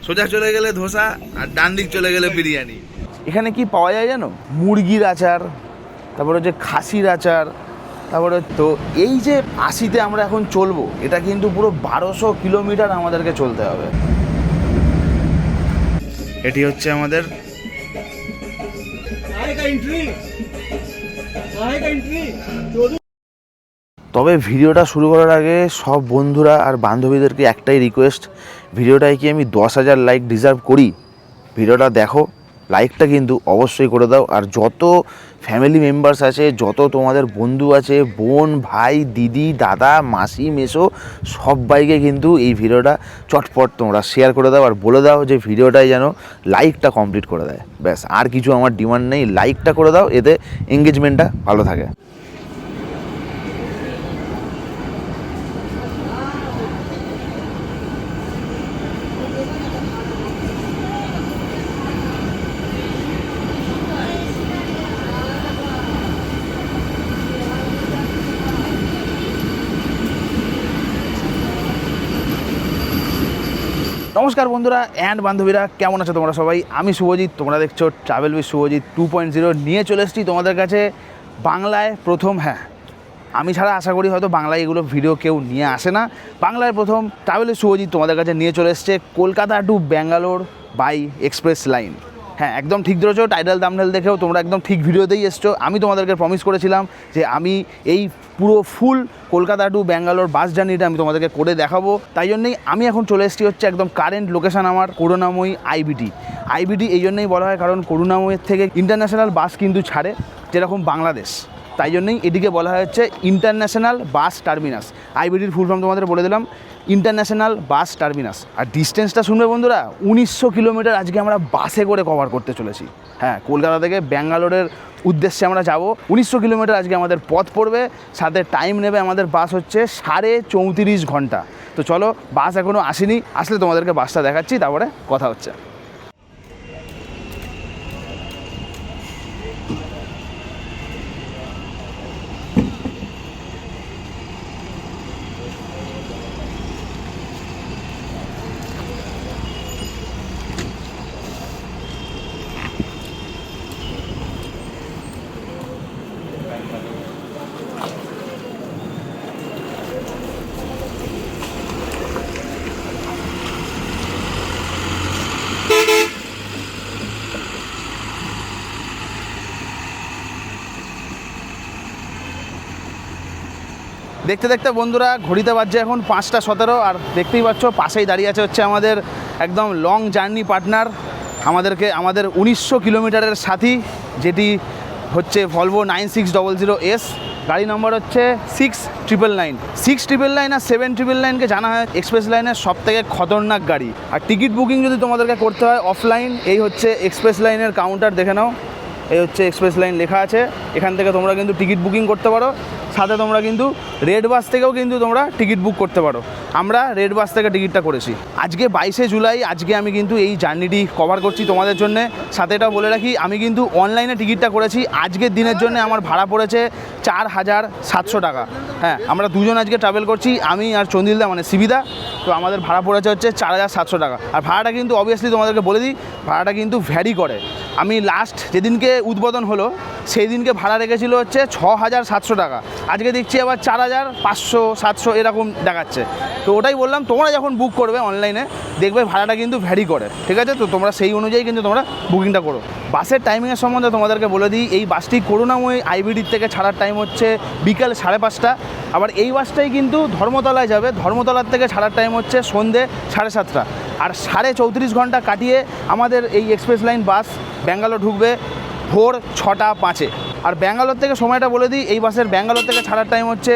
সোজা চলে গেলে ধোসা আর ডান দিক চলে গেলে বিরিয়ানি। এখানে কি পাওয়া যায় জানো? মুরগির আচার, তারপরে হচ্ছে খাসির আচার, তারপরে তো এই যে 80-তে আমরা এখন চলবো, এটা কিন্তু পুরো 1200 কিলোমিটার আমাদেরকে চলতে হবে। এটি হচ্ছে আমাদের তবে ভিডিওটা শুরু করার আগে সব বন্ধুরা আর বান্ধবীদেরকে একটাই রিকোয়েস্ট, ভিডিওটায় কি আমি 10,000 লাইক ডিজার্ভ করি? ভিডিওটা দেখো, লাইকটা কিন্তু অবশ্যই করে দাও। আর যত ফ্যামিলি মেম্বার্স আছে, যত তোমাদের বন্ধু আছে, বোন, ভাই, দিদি, দাদা, মাসি, মেসো, সবাইকে কিন্তু এই ভিডিওটা চটপট তোমরা শেয়ার করে দাও আর বলে দাও যে ভিডিওটাই যেন লাইকটা কমপ্লিট করে দেয়। ব্যাস, আর কিছু আমার ডিমান্ড নেই, লাইকটা করে দাও, এতে এঙ্গেজমেন্টটা ভালো থাকে। নমস্কার বন্ধুরা অ্যান্ড বান্ধবীরা, কেমন আছো তোমরা সবাই? আমি শুভজিৎ, তোমরা দেখছো ট্রাভেল উইথ শুভজিৎ 2.0 নিয়ে চলে এসেছি তোমাদের কাছে বাংলায় প্রথম। হ্যাঁ, আমি ছাড়া আশা করি হয়তো বাংলায় এগুলো ভিডিও কেউ নিয়ে আসে না। বাংলায় প্রথম ট্রাভেল উইথ শুভজিৎ তোমাদের কাছে নিয়ে চলে এসছে Kolkata to Bangalore by express line. হ্যাঁ, একদম ঠিক ধরেছো, টাইটেল থাম্বনেল দেখেও তোমরা একদম ঠিক ভিডিওতেই এসছো। আমি তোমাদেরকে প্রমিস করেছিলাম যে আমি এই পুরো ফুল কলকাতা টু ব্যাঙ্গালোর বাস জার্নিটা আমি তোমাদেরকে করে দেখাবো। তাই জন্যই আমি এখন চলে এসেছি হচ্ছে একদম কারেন্ট লোকেশান আমার করুণাময়ী আইবিটি। আইবিটি এই জন্যই বলা হয় কারণ করুণাময়ীর থেকে ইন্টারন্যাশনাল বাস কিন্তু ছাড়ে, যেরকম বাংলাদেশ, তাই জন্যই এটিকে বলা হচ্ছে ইন্টারন্যাশনাল বাস টার্মিনাস। আইবিটির ফুল ফর্ম তোমাদের বলে দিলাম, ইন্টারন্যাশনাল বাস টার্মিনাস। আর ডিস্টেন্সটা শুনবে বন্ধুরা, 1900 কিলোমিটার আজকে আমরা বাসে করে কভার করতে চলেছি। হ্যাঁ, কলকাতা থেকে ব্যাঙ্গালোরের উদ্দেশ্যে আমরা যাব। 1900 কিলোমিটার আজকে আমাদের পথ পড়বে, সাথে টাইম নেবে আমাদের বাস হচ্ছে 34.5 ঘন্টা। তো চলো, বাস এখনও আসেনি, আসলে তোমাদেরকে বাসটা দেখাচ্ছি, তারপরে কথা হচ্ছে। দেখতে দেখতে বন্ধুরা ঘড়িতে বাজছে এখন 5টা 17, আর দেখতেই পাচ্ছ পাশেই দাঁড়িয়ে আছে হচ্ছে আমাদের একদম লং জার্নি পার্টনার, আমাদের 1900 কিলোমিটারের সাথী, যেটি হচ্ছে ভলভো 9600S। গাড়ি নম্বর হচ্ছে 6999। 6999 আর 7999কে জানা হয় এক্সপ্রেস লাইনের সবথেকে খতরনাক গাড়ি। আর টিকিট বুকিং যদি তোমাদেরকে করতে হয় অফলাইন, এই হচ্ছে এক্সপ্রেস লাইনের কাউন্টার, দেখে নাও, এই হচ্ছে এক্সপ্রেস লাইন লেখা আছে। এখান থেকে তোমরা কিন্তু টিকিট বুকিং করতে পারো, সাথে তোমরা কিন্তু রেড বাস থেকেও কিন্তু তোমরা টিকিট বুক করতে পারো। আমরা রেড বাস থেকে টিকিটটা করেছি। আজকে 22শে জুলাই, আজকে আমি কিন্তু এই জার্নিটি কভার করছি তোমাদের জন্য। সাথে এটাও বলে রাখি, আমি কিন্তু অনলাইনে টিকিটটা করেছি। আজকের দিনের জন্য আমার ভাড়া পড়েছে 4700 টাকা। হ্যাঁ, আমরা দুজন আজকে ট্রাভেল করছি, আমি আর চন্দিলদা মানে সিবিদা। তো আমাদের ভাড়া পড়েছে হচ্ছে 4700 টাকা। আর ভাড়াটা কিন্তু অবভিয়াসলি তোমাদেরকে বলে দিই, ভাড়াটা কিন্তু ভ্যারি করে। আমি লাস্ট যেদিনকে উদ্বোধন হলো সেই দিনকে ভাড়া রেখেছিল হচ্ছে 6700 টাকা, আজকে দেখছি আবার 4500-700 এরকম দেখাচ্ছে। তো ওটাই বললাম, তোমরা যখন বুক করবে অনলাইনে দেখবে ভাড়াটা কিন্তু ভ্যারি করে, ঠিক আছে? তো তোমরা সেই অনুযায়ী কিন্তু তোমরা বুকিংটা করো। বাসের টাইমিংয়ের সম্বন্ধে তোমাদেরকে বলে দিই, এই বাসটি করুণাময়ী আইবিডির থেকে ছাড়ার টাইম হচ্ছে বিকাল 5:30। আবার এই বাসটাই কিন্তু ধর্মতলায় যাবে, ধর্মতলার থেকে ছাড়ার টাইম হচ্ছে সন্ধ্যে 7:30। আর 34.5 ঘন্টা কাটিয়ে আমাদের এই এক্সপ্রেস লাইন বাস ব্যাঙ্গালোর ঢুকবে ভোর 6:05। আর ব্যাঙ্গালোর থেকে সময়টা বলে দিই, এই বাসের ব্যাঙ্গালোর থেকে ছাড়ার টাইম হচ্ছে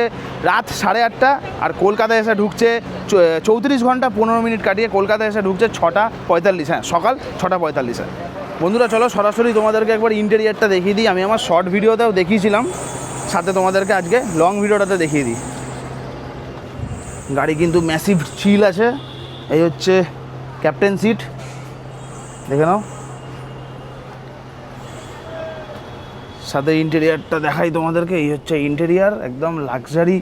রাত 8:30। আর কলকাতায় এসে ঢুকছে 34 ঘন্টা 15 মিনিট কাটিয়ে কলকাতায় এসে ঢুকছে 6:45। হ্যাঁ, সকাল 6:45। বন্ধুরা চলো সরাসরি তোমাদেরকে একবার ইন্টেরিয়ারটা দেখিয়ে দিই। আমি আমার শর্ট ভিডিওতেও দেখিয়েছিলাম, সাথে তোমাদেরকে আজকে লং ভিডিওটাতে দেখিয়ে দিই। গাড়ি কিন্তু ম্যাসিভ চিল আছে। এই হচ্ছে ক্যাপ্টেন সিট, দেখে নাও। সাথে ইন্টেরিয়ারটা দেখাই তোমাদেরকে, এই হচ্ছে ইন্টেরিয়ার, একদম লাক্সারি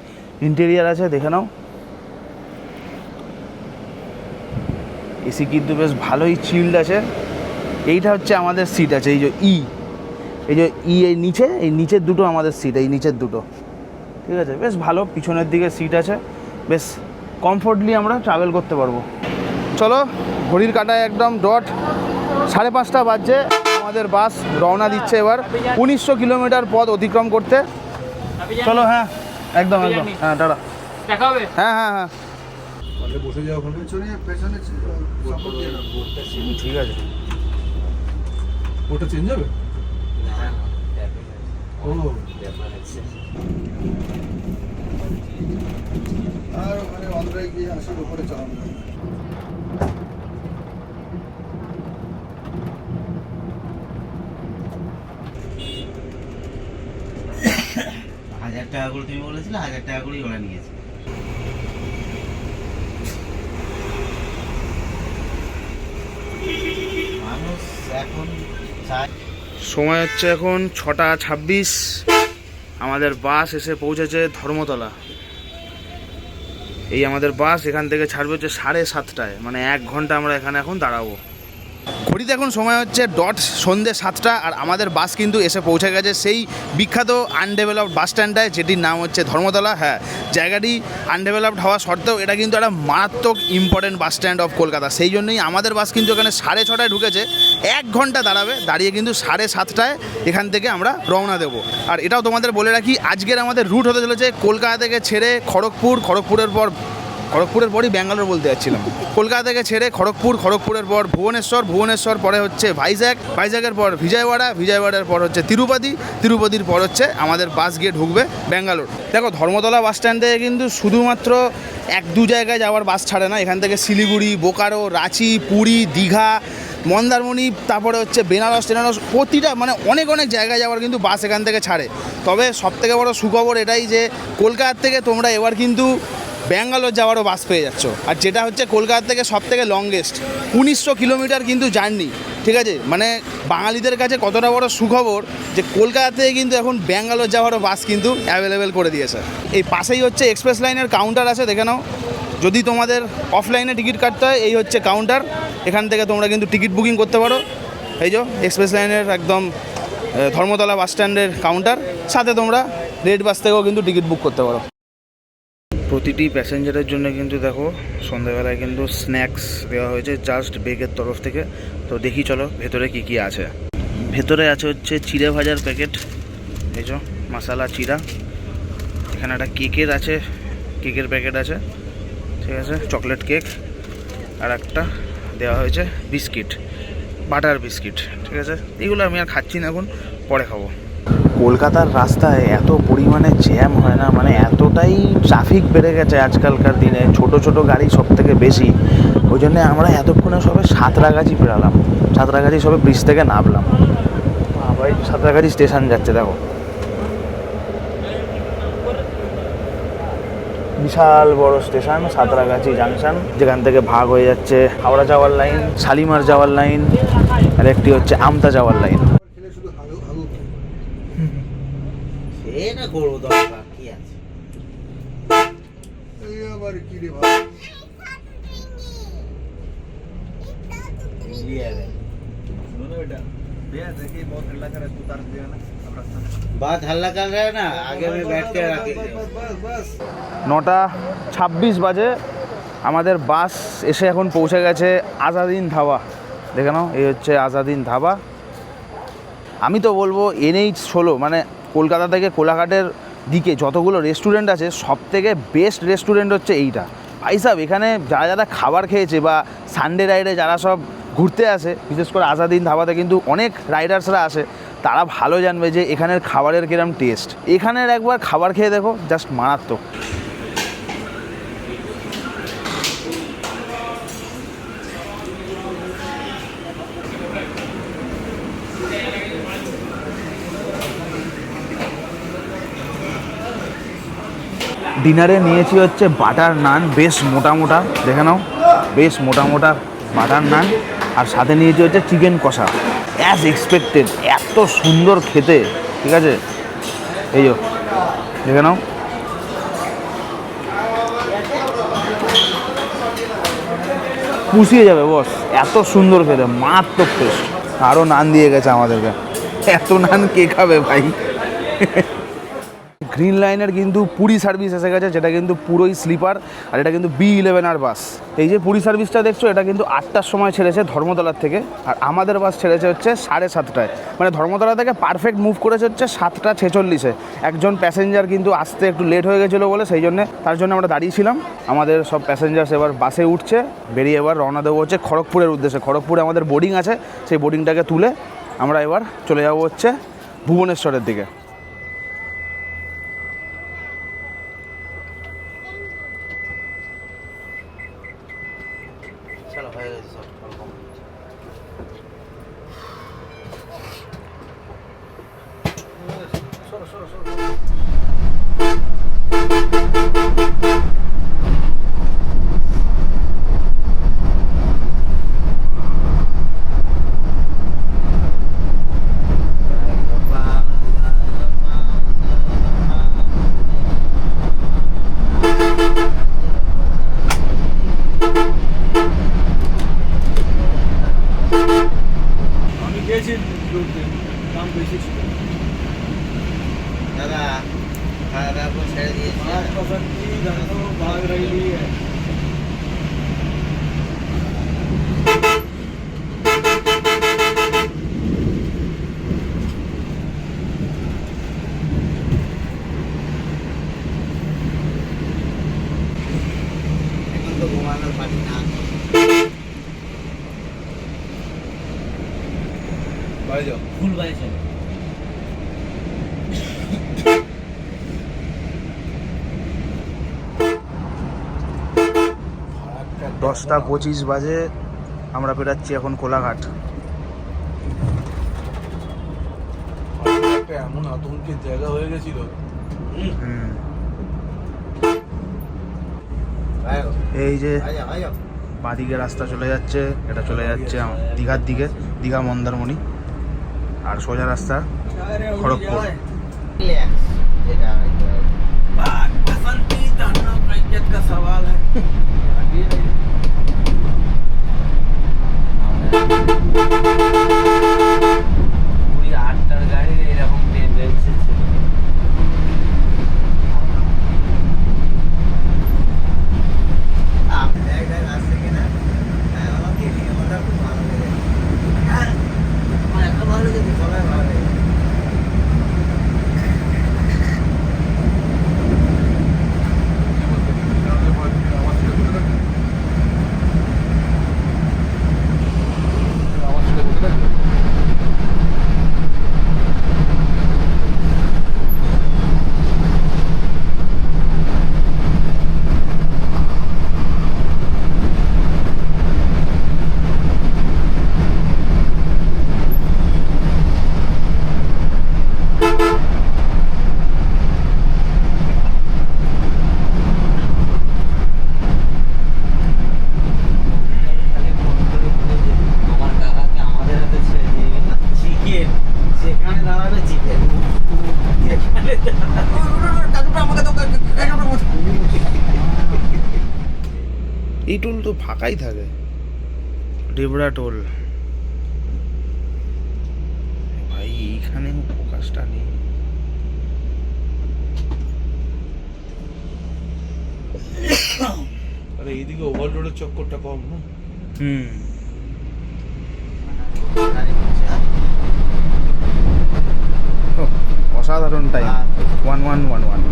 ইন্টেরিয়ার আছে, দেখে নাও। এসি কিন্তু বেশ ভালোই চিল্ড আছে। এইটা হচ্ছে আমাদের সিট আছে, এই যে এই নিচের দুটো আমাদের সিট, এই নিচের দুটো, ঠিক আছে, বেশ ভালো। পিছনের দিকে সিট আছে, বেশ কমফোর্টলি আমরা ট্রাভেল করতে পারবো। চলো, ঘড়ির কাঁটায় একদম ডট 5:30 বাজছে, আমাদের বাস রওনা দিচ্ছে এবার 1900 কিলোমিটার পথ অতিক্রম করতে। চলো, হ্যাঁ একদম, হ্যাঁ টাটা, দেখা হবে। হ্যাঁ বসে যাও ওখানে, ঠিক আছে। ওটা চেঞ্জ হবে? ও আর ওখানে অন্ধ্রায় গিয়ে আসলে উপরে চালানো যায়। 1000 টাকা করে তুমি বলেছিলে, 1000 টাকা করেই ওরা নিয়েছে। মানুষ এখন সময় হচ্ছে এখন 6:26। আমাদের বাস এসে পৌঁছেছে ধর্মতলা। এই আমাদের বাস এখান থেকে ছাড়বে হচ্ছে 7:30টায়, মানে 1 ঘন্টা আমরা এখানে এখন দাঁড়াবো। ঘড়িতে এখন সময় হচ্ছে ডট সন্ধ্যে 7টা, আর আমাদের বাস কিন্তু এসে পৌঁছে গেছে সেই বিখ্যাত আনডেভেলপড বাস স্ট্যান্ডটায়, যেটির নাম হচ্ছে ধর্মতলা। হ্যাঁ, জায়গাটি আনডেভেলপড হওয়া সত্ত্বেও এটা কিন্তু একটা মারাত্মক important bus stand of Kolkata. সেই জন্যই আমাদের বাস কিন্তু এখানে 6:30টায় ঢুকেছে, 1 ঘন্টা দাঁড়াবে, দাঁড়িয়ে কিন্তু 7:30টায় এখান থেকে আমরা রওনা দেবো। আর এটাও তোমাদের বলে রাখি, আজকের আমাদের রুট হতে চলেছে কলকাতা থেকে ছেড়ে খড়গপুরের পরই ব্যাঙ্গালোর বলতে যাচ্ছিলাম। কলকাতা থেকে ছেড়ে খড়গপুরের পর ভুবনেশ্বর পরে হচ্ছে ভাইজ্যাগের পর বিজয়ওয়াড়ার পর হচ্ছে তিরুপতির পর হচ্ছে আমাদের বাস গিয়ে ঢুকবে ব্যাঙ্গালোর। দেখো, ধর্মতলা বাস স্ট্যান্ড থেকে কিন্তু শুধুমাত্র 1-2 জায়গায় যাওয়ার বাস ছাড়ে না, এখান থেকে শিলিগুড়ি, বোকারো, রাঁচি, পুরী, দীঘা, মন্দারমণি, তারপরে হচ্ছে বেনারস প্রতিটা মানে অনেক জায়গায় যাওয়ার কিন্তু বাস এখান থেকে ছাড়ে। তবে সবথেকে বড় সুখবর এটাই যে কলকাতা থেকে তোমরা এবার কিন্তু ব্যাঙ্গালোর যাওয়ারও বাস পেয়ে যাচ্ছ, আর যেটা হচ্ছে কলকাতা থেকে সবথেকে লংগেস্ট 1900 কিলোমিটার কিন্তু জার্নি, ঠিক আছে। মানে বাঙালিদের কাছে কতটা বড় সুখবর যে কলকাতা থেকে কিন্তু এখন ব্যাঙ্গালোর যাওয়ারও বাস কিন্তু অ্যাভেলেবেল করে দিয়েছে। এই পাশেই হচ্ছে এক্সপ্রেস লাইনের কাউন্টার আছে, দেখে নাও। যদি তোমাদের অফলাইনে টিকিট কাটতে হয়, এই হচ্ছে কাউন্টার, এখান থেকে তোমরা কিন্তু টিকিট বুকিং করতে পারো। এই যে এক্সপ্রেস লাইনের একদম ধর্মতলা বাস স্ট্যান্ডের কাউন্টার, সাথে তোমরা রেড বাস থেকেও কিন্তু টিকিট বুক করতে পারো। প্রতিটি প্যাসেঞ্জারের জন্য কিন্তু দেখো সন্ধ্যাবেলায় কিন্তু স্ন্যাক্স দেওয়া হয়েছে জাস্ট বেগের তরফ থেকে। তো দেখি চলো ভেতরে কি আছে। ভেতরে আছে হচ্ছে চিড়ে ভাজার প্যাকেট, এই যে মশালা চিড়া। এখানে একটা কেকের প্যাকেট আছে, ঠিক আছে, চকলেট কেক। আর একটা দেওয়া হয়েছে বিস্কিট, বাটার বিস্কিট, ঠিক আছে। এগুলো আমি আর খাচ্ছি না, এখন পরে খাবো। কলকাতার রাস্তায় এত পরিমাণে জ্যাম হয় না, মানে এতটাই ট্রাফিক বেড়ে গেছে আজকালকার দিনে, ছোট গাড়ি সব থেকে বেশি। ওই জন্যে আমরা এতক্ষণে সবে সাঁতরাগাছি পেরালাম, সাঁতরাগাছি সবে ব্রিজ থেকে নামলাম। আবার সাঁতরাগাছি স্টেশন যাচ্ছে, দেখো বিশাল বড় স্টেশন সাঁতরাগাছি জাংশন, যেখান থেকে ভাগ হয়ে যাচ্ছে হাওড়া যাওয়ার লাইন, শালিমার যাওয়ার লাইন, আর একটি হচ্ছে আমতা যাওয়ার লাইন। এটা করবো দরকার কি আছে, এই আবার কি রে ভাই, बात हल्ला कर रहा है ना, आगे में बैठ के रखेंगे। 9:26 বাজে, আমাদের বাস এসে এখন পৌঁছে গেছে আজাদিন ধাবা। দেখে নাও, এই হচ্ছে আজাদিন ধাবা। আমি তো বলবো NH-16 মানে কলকাতা থেকে কোলাঘাটের দিকে যতগুলো রেস্টুরেন্ট আছে, সব থেকে বেস্ট রেস্টুরেন্ট হচ্ছে এইটা। ভাই সাহেব, এখানে যারা খাবার খেয়েছে বা সানডে রাইডে যারা সব ঘুরতে আসে, বিশেষ করে আজাদিন ধাবাতে কিন্তু অনেক রাইডার্সরা আসে, তারা ভালো জানবে যে এখানের খাবারের কিরম টেস্ট। এখানের একবার খাবার খেয়ে দেখো, জাস্ট মারাত্মক। ডিনারে নিয়েছি হচ্ছে বাটার নান, বেশ মোটা, দেখে নাও, বেশ মোটা বাটার নান, আর সাথে নিয়েছি হচ্ছে চিকেন কষা। অ্যাজ এক্সপেক্টেড, এত সুন্দর খেতে, ঠিক আছে। এই যে দেখে নাও, পুষিয়ে যাবে বস, এত সুন্দর খেতে, মারাত্মক টেস্ট। আরও নান দিয়ে গেছে আমাদেরকে, এত নান কে খাবে ভাই। গ্রিন লাইনের কিন্তু পুরী সার্ভিস এসে গেছে, যেটা কিন্তু পুরোই স্লিপার, আর এটা কিন্তু B11R বাস। এই যে পুরী সার্ভিসটা দেখছো, এটা কিন্তু 8টার সময় ছেড়েছে ধর্মতলার থেকে, আর আমাদের বাস ছেড়েছে হচ্ছে 7:30টায়। মানে ধর্মতলা থেকে পারফেক্ট মুভ করেছে হচ্ছে 7:46-এ। একজন প্যাসেঞ্জার কিন্তু আসতে একটু লেট হয়ে গেছিলো বলে, সেই জন্য তার জন্য আমরা দাঁড়িয়েছিলাম। আমাদের সব প্যাসেঞ্জার্স এবার বাসে উঠছে, বেরিয়ে এবার রওনা দেবো হচ্ছে খড়গপুরের উদ্দেশ্যে। খড়গপুরে আমাদের বোর্ডিং আছে, সেই বোর্ডিংটাকে তুলে আমরা এবার চলে যাবো হচ্ছে ভুবনেশ্বরের দিকে। চলো হয়ে গেছে সব কমপ্লিট। 10:25 বাজে, আমরা বেরাচ্ছি এখন কোলাঘাট। এমন আতঙ্কের জায়গা হয়ে গেছিল। এই যে বাঁদিকে রাস্তা চলে যাচ্ছে, এটা চলে যাচ্ছে দীঘার দিকে, দীঘা মন্দারমণি, আর সোজা রাস্তা খড়গপুর। পুরী 8টার গাড়ি এরকম টেন্ডেন্সি ছিল। এই টোল তো ফাঁকাই থাকে, ডেবরা টোল। ভাই এইখানে ফোকাসটা নেই। আরে এইদিকে ওভারলোডের চক্করটা কম না। অসাধারণ টাইম, 1111।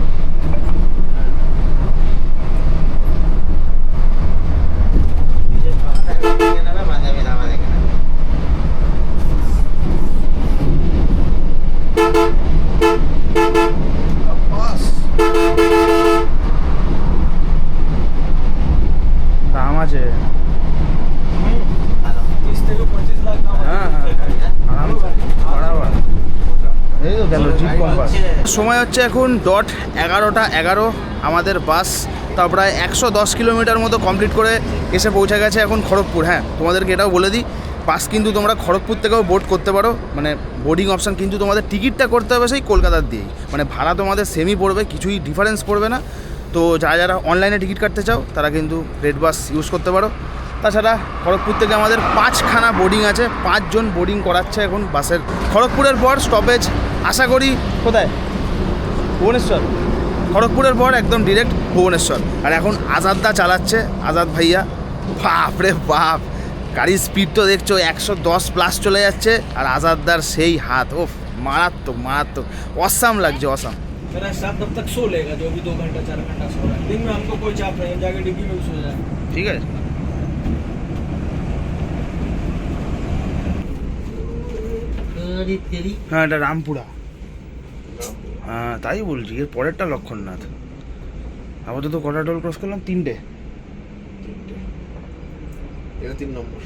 দাম আছে, হ্যাঁ আরামসে বরাবর। এই তো গেল জিপ কম্পাস। সময় হচ্ছে এখন 11:11। আমাদের বাস তাও প্রায় 110 কিলোমিটার মতো কমপ্লিট করে এসে পৌঁছে গেছে এখন খড়গপুর। হ্যাঁ, তোমাদেরকে এটাও বলে দিই, বাস কিন্তু তোমরা খড়গপুর থেকেও বোর্ড করতে পারো, মানে বোর্ডিং অপশান, কিন্তু তোমাদের টিকিটটা করতে হবে সেই কলকাতার দিয়েই। মানে ভাড়া তোমাদের সেমই পড়বে, কিছুই ডিফারেন্স পড়বে না। তো যারা যারা অনলাইনে টিকিট কাটতে চাও তারা কিন্তু রেড বাস ইউজ করতে পারো। তাছাড়া খড়গপুর থেকে আমাদের 5খানা বোর্ডিং আছে, 5 জন বোর্ডিং করাচ্ছে এখন বাসের। খড়গপুরের পর স্টপেজ আশা করি কোথায়? ভুবনেশ্বর। খড়গপুরের পর একদম ডিরেক্ট ভুবনেশ্বর। আর এখন আজাদদা চালাচ্ছে, আজাদ ভাইয়া, বাপ রে বাপ, গাড়ির স্পিড তো দেখছো 110+ চলে যাচ্ছে। আর আজাদদার সেই হাত, ওফ, মারাত্মক মারাত্মক, অসাম লাগছে, অসাম। मेरा स्टाफ तब तक सो लेगा जो भी 2 घंटा 4 घंटा सो रहा है। दिन में हमको कोई चाप नहीं, हम जाके डिग्गी में भी सो जाए। ঠিক আছে। হ্যাঁ, এটা রামপুরা। হ্যাঁ তাই বলছি, এর পরেরটা লক্ষণনাথ। আপাতত কটা টোল ক্রস করলাম? 3টে। এটা 3 নম্বর।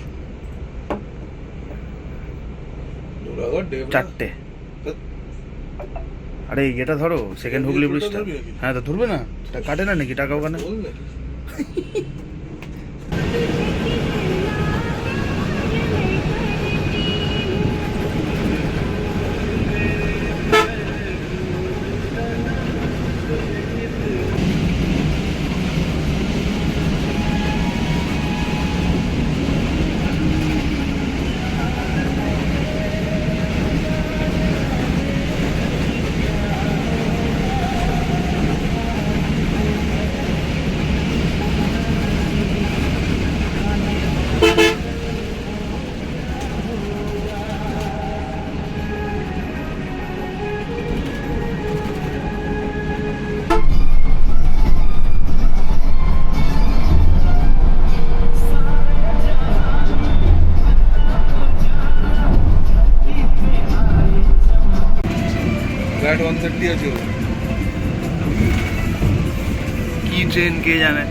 দুরাগড়, ডেবরা। 4টে। আরে এটা ধরো সেকেন্ড হুগলি ব্রিজটা। ধরবি নাকি? হ্যাঁ তো ধরবে না, এটা কাটে না নাকি টাকা ওখানে? বল নাকি? ফ্ল্যাট 130 আছে ওর। কি ট্রেন কে জানে।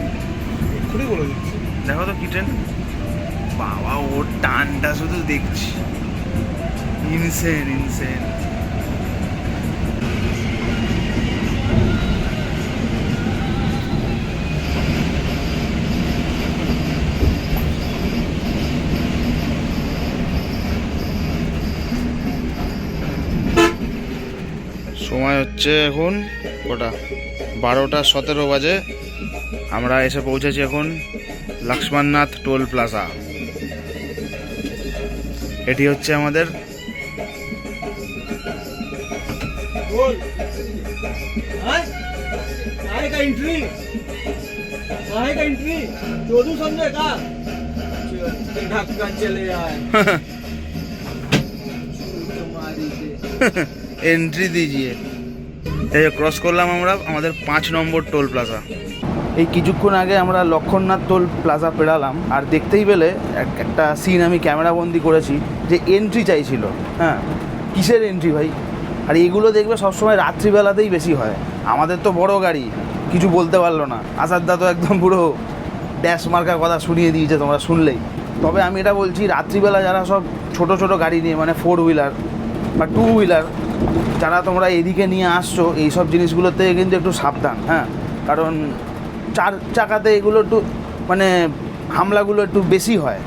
এক্ষুনি বলে দিচ্ছি। দেখো তো কি ট্রেন। বাবা, ওর টানটা শুধু দেখছি, ইনসেন ইনসেন। সময় হচ্ছে এখন কটা? 12:17 বাজে। আমরা এসে পৌঁছেছি এখন লক্ষ্মণনাথ টোল প্লাজা। এটি হচ্ছে আমাদের बोल हाँ काहे का एंट्री, काहे का एंट्री चोदू समझे का ढक्कन चले आए तुम्हारी से এন্ট্রি দিজিয়ে। এই ক্রস করলাম আমরা আমাদের 5 নম্বর টোল প্লাজা। এই কিছুক্ষণ আগে আমরা লক্ষণনাথ টোল প্লাজা পেরালাম। আর দেখতেই পেলে একটা সিন আমি ক্যামেরা বন্দি করেছি, যে এন্ট্রি চাইছিল। হ্যাঁ, কিসের এন্ট্রি ভাই? আর এইগুলো দেখবে সবসময় রাত্রিবেলাতেই বেশি হয়। আমাদের তো বড় গাড়ি, কিছু বলতে পারলো না। আসাদদা তো একদম পুরো ড্যাশ মার্কার কথা শুনিয়ে দিয়েছে তোমরা শুনলেই। তবে আমি এটা বলছি, রাত্রিবেলা যারা সব ছোট ছোট গাড়ি নিয়ে, মানে 4 হুইলার বা 2 হুইলার, যারা তোমরা এদিকে নিয়ে আসছো, এই সব জিনিসগুলোর থেকে কিন্তু একটু সাবধান। হ্যাঁ, কারণ 4 চাকাতে এগুলো একটু মানে হামলাগুলো একটু বেশি হয়।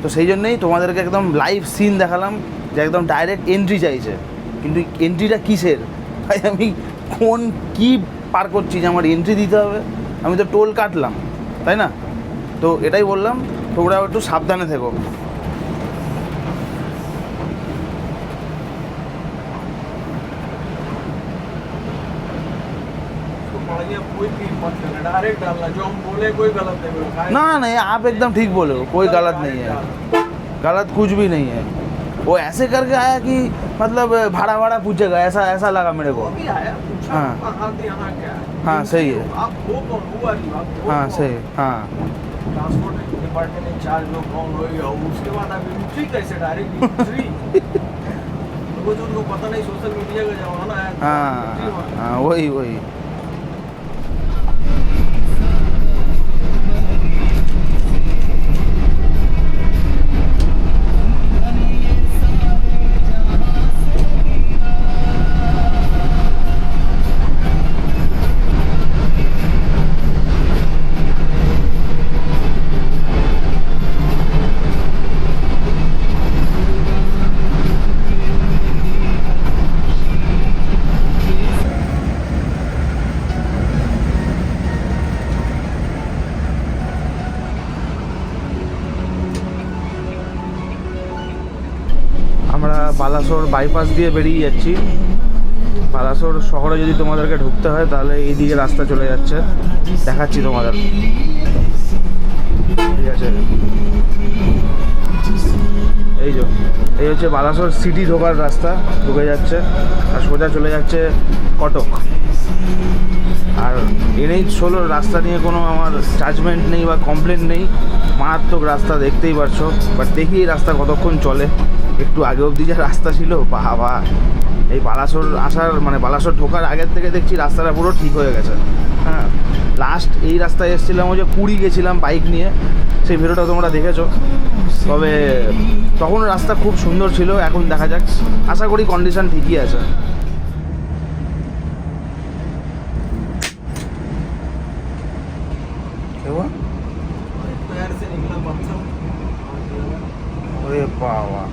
তো সেই জন্যই তোমাদেরকে একদম লাইভ সিন দেখালাম, যে একদম ডাইরেক্ট এন্ট্রি চাইছে। কিন্তু এন্ট্রিটা কিসের ভাই? আমি কোন কি পার করছি যে আমার এন্ট্রি দিতে হবে? আমি তো টোল কাটলাম, তাই না? তো এটাই বললাম, তোমরা একটু সাবধানে থেকো। कोई भी मत करना, डायरेक्ट डालना, जो हम बोले कोई गलत नहीं बोला। ना नहीं, आप एकदम ठीक बोले हो, कोई गलत नहीं है, गलत कुछ भी नहीं है। वो ऐसे करके आया कि मतलब भाड़ा भाड़ा पूछेगा, ऐसा ऐसा लगा मेरे को। वो भी आया पूछा, हाँ। कहाँ से यहाँ क्या है? हाँ, सही है। आप वो कौन हुआ नहीं, आप वो हाँ कौन? सही, हाँ ट्रांसपोर्ट डिपार्टमेंट इंचार्ज लोग कौन हो गया, उसके बाद आप एंट्री कैसे डायरेक्ट एंट्री वो जो उनको पता नहीं, सोशल मीडिया का जमाना है। हाँ हाँ, वही वही। বালাসোর বাইপাস দিয়ে বেরিয়ে যাচ্ছি। বালাসোর শহরে যদি তোমাদেরকে ঢুকতে হয় তাহলে এইদিকে রাস্তা চলে যাচ্ছে, দেখাচ্ছি তোমাদের। ঠিক আছে, এই হচ্ছে বালাসোর সিটি ঢোকার রাস্তা, ঢুকে যাচ্ছে আর সোজা চলে যাচ্ছে কটক। আর NH-16 রাস্তা নিয়ে কোনো আমার জাজমেন্ট নেই বা কমপ্লেন নেই, মারাত্মক রাস্তা দেখতেই পারছো। বাট দেখি এই রাস্তা কতক্ষণ চলে। একটু আগে অবধি যা রাস্তা ছিল বাবা, এই বালাসোর আসার মানে বালাসোর ঢোকার আগের থেকে দেখছি রাস্তাটা পুরো ঠিক হয়ে গেছে। হ্যাঁ, লাস্ট এই রাস্তায় এসেছিলাম, ওই যে পুরী গেছিলাম বাইক নিয়ে, সেই ভিডিওটা তোমরা দেখেছো। তবে তখন রাস্তা খুব সুন্দর ছিল, এখন দেখা যাক, আশা করি কন্ডিশন ঠিকই আছে। पैर से निकला पत्थर। ওরে বাবা,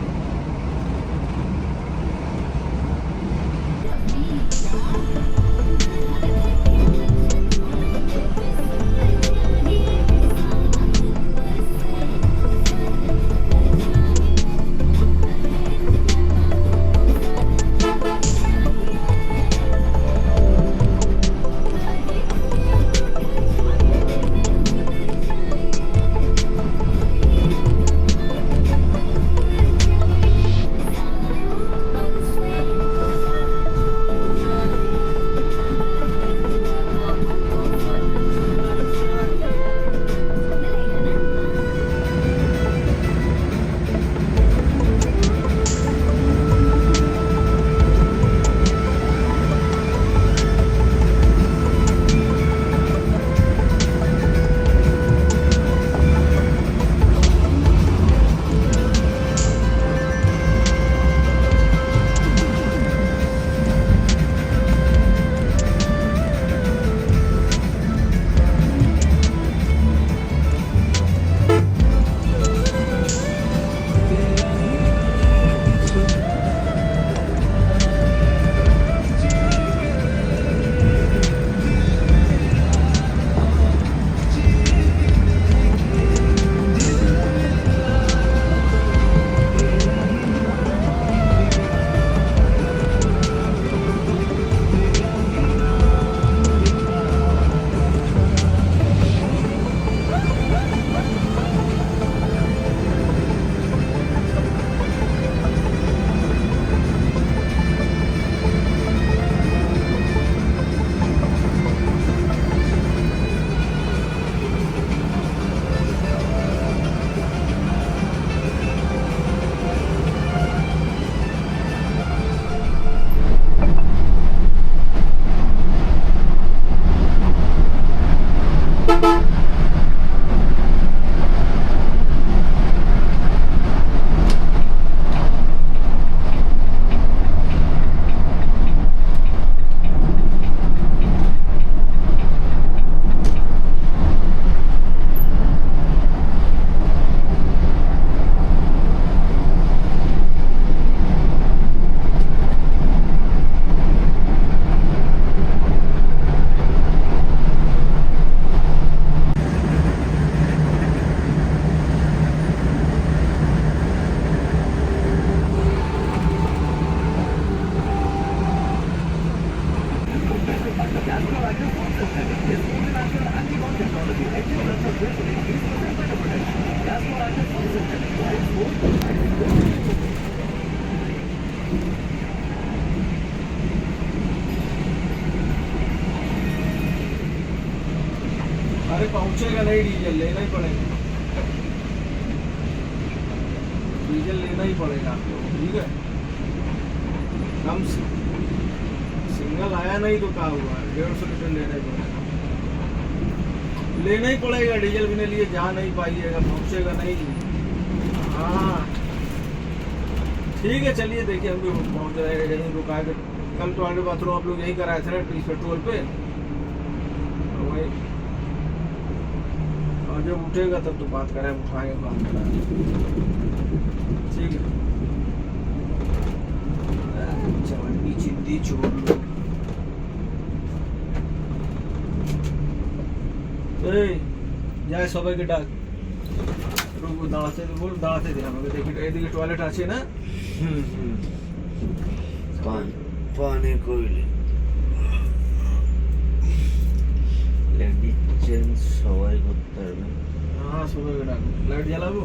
अरे पहुंचेगा नहीं, डीजल लेना ही पड़ेगा, डीजल लेना ही पड़ेगा आपको, ठीक है। कम सिंगल आया नहीं तो क्या हुआ, 150 लीटर लेना ही पड़ेगा, लेना ही पड़ेगा। डीजल बिना लिए जा नहीं पाइएगा, पहुंचेगा नहीं। हाँ ठीक है, चलिए देखिए हम भी पहुंच जाएगा, कहीं रुकाएगा। कल तो आगे बाथरूम आप लोग यहीं कराए थे ना पेट्रोल पे, तो वही और जब उठेगा तब तो बात करें, उठाएंगे बात करें, ठीक है। चवन्नी चिंदी छोड़ लो। যায় সবাইকে ডাক, দাঁড়াতে বল, দাঁড়াতে দে আমাকে, দেখি এদিকে টয়লেট আছে না, পানি কইলে লেডিস জেন্টস সবাই করতে পারবে। हाँ सुबह बेटा लाइट जलाबो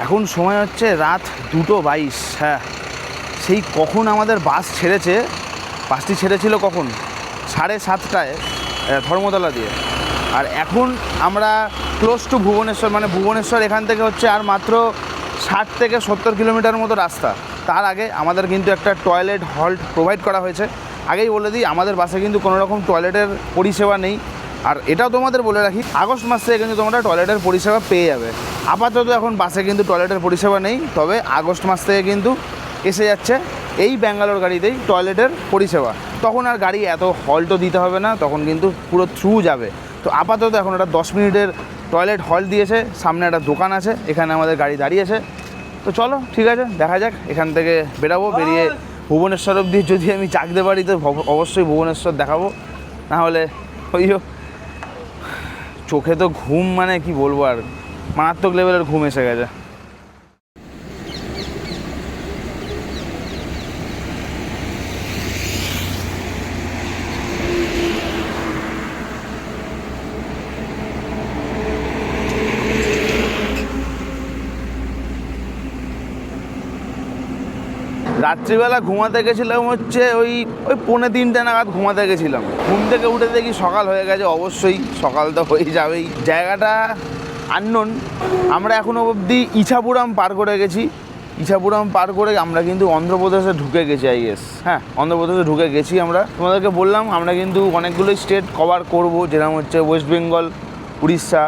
এখন সময় হচ্ছে রাত 2:22। হ্যাঁ, সেই কখন আমাদের বাস ছেড়েছে, বাসটি ছেড়েছিল কখন 7:30টায় ধর্মতলা দিয়ে। আর এখন আমরা ক্লোজ টু ভুবনেশ্বর, মানে ভুবনেশ্বর এখান থেকে হচ্ছে আর মাত্র 60 থেকে 70 কিলোমিটার মতো রাস্তা। তার আগে আমাদের কিন্তু একটা টয়লেট হল্ট প্রোভাইড করা হয়েছে। আগেই বলে দিই, আমাদের বাসে কিন্তু কোনো রকম টয়লেটের পরিষেবা নেই। আর এটাও তোমাদের বলে রাখি, আগস্ট মাস থেকে কিন্তু তোমরা টয়লেটের পরিষেবা পেয়ে যাবে। আপাতত এখন বাসে কিন্তু টয়লেটের পরিষেবা নেই, তবে আগস্ট মাস থেকে কিন্তু এসে যাচ্ছে এই ব্যাঙ্গালোর গাড়িতেই টয়লেটের পরিষেবা। তখন আর গাড়ি এত হল্টও দিতে হবে না, তখন কিন্তু পুরো থ্রু যাবে। তো আপাতত এখন একটা 10 মিনিটের টয়লেট হল্ট দিয়েছে, সামনে একটা দোকান আছে, এখানে আমাদের গাড়ি দাঁড়িয়েছে। তো চলো ঠিক আছে, দেখা যাক, এখান থেকে বেরাবো, বেরিয়ে ভুবনেশ্বর অবধি যদি আমি চাকতে পারি তো অবশ্যই ভুবনেশ্বর দেখাবো, না হলে ওই চোখে তো ঘুম, মানে কি বলবো আর, মারাত্মক লেভেলের ঘুম এসে গেছে। রাত্রিবেলা ঘুমাতে গেছিলাম হচ্ছে ওই 2:45 নাগাদ ঘুমাতে গেছিলাম। ঘুম থেকে উঠে দেখি সকাল হয়ে গেছে। অবশ্যই সকাল তো হয়ে যাবেই। জায়গাটা আননোন। আমরা এখনও অবধি ইছাপুরাম পার করে গেছি। ইছাপুরাম পার করে আমরা কিন্তু অন্ধ্রপ্রদেশে ঢুকে গেছি, আই গেস। হ্যাঁ, অন্ধ্রপ্রদেশে ঢুকে গেছি আমরা। তোমাদেরকে বললাম আমরা কিন্তু অনেকগুলোই স্টেট কভার করব, যেরকম হচ্ছে ওয়েস্ট বেঙ্গল, উড়িষ্যা,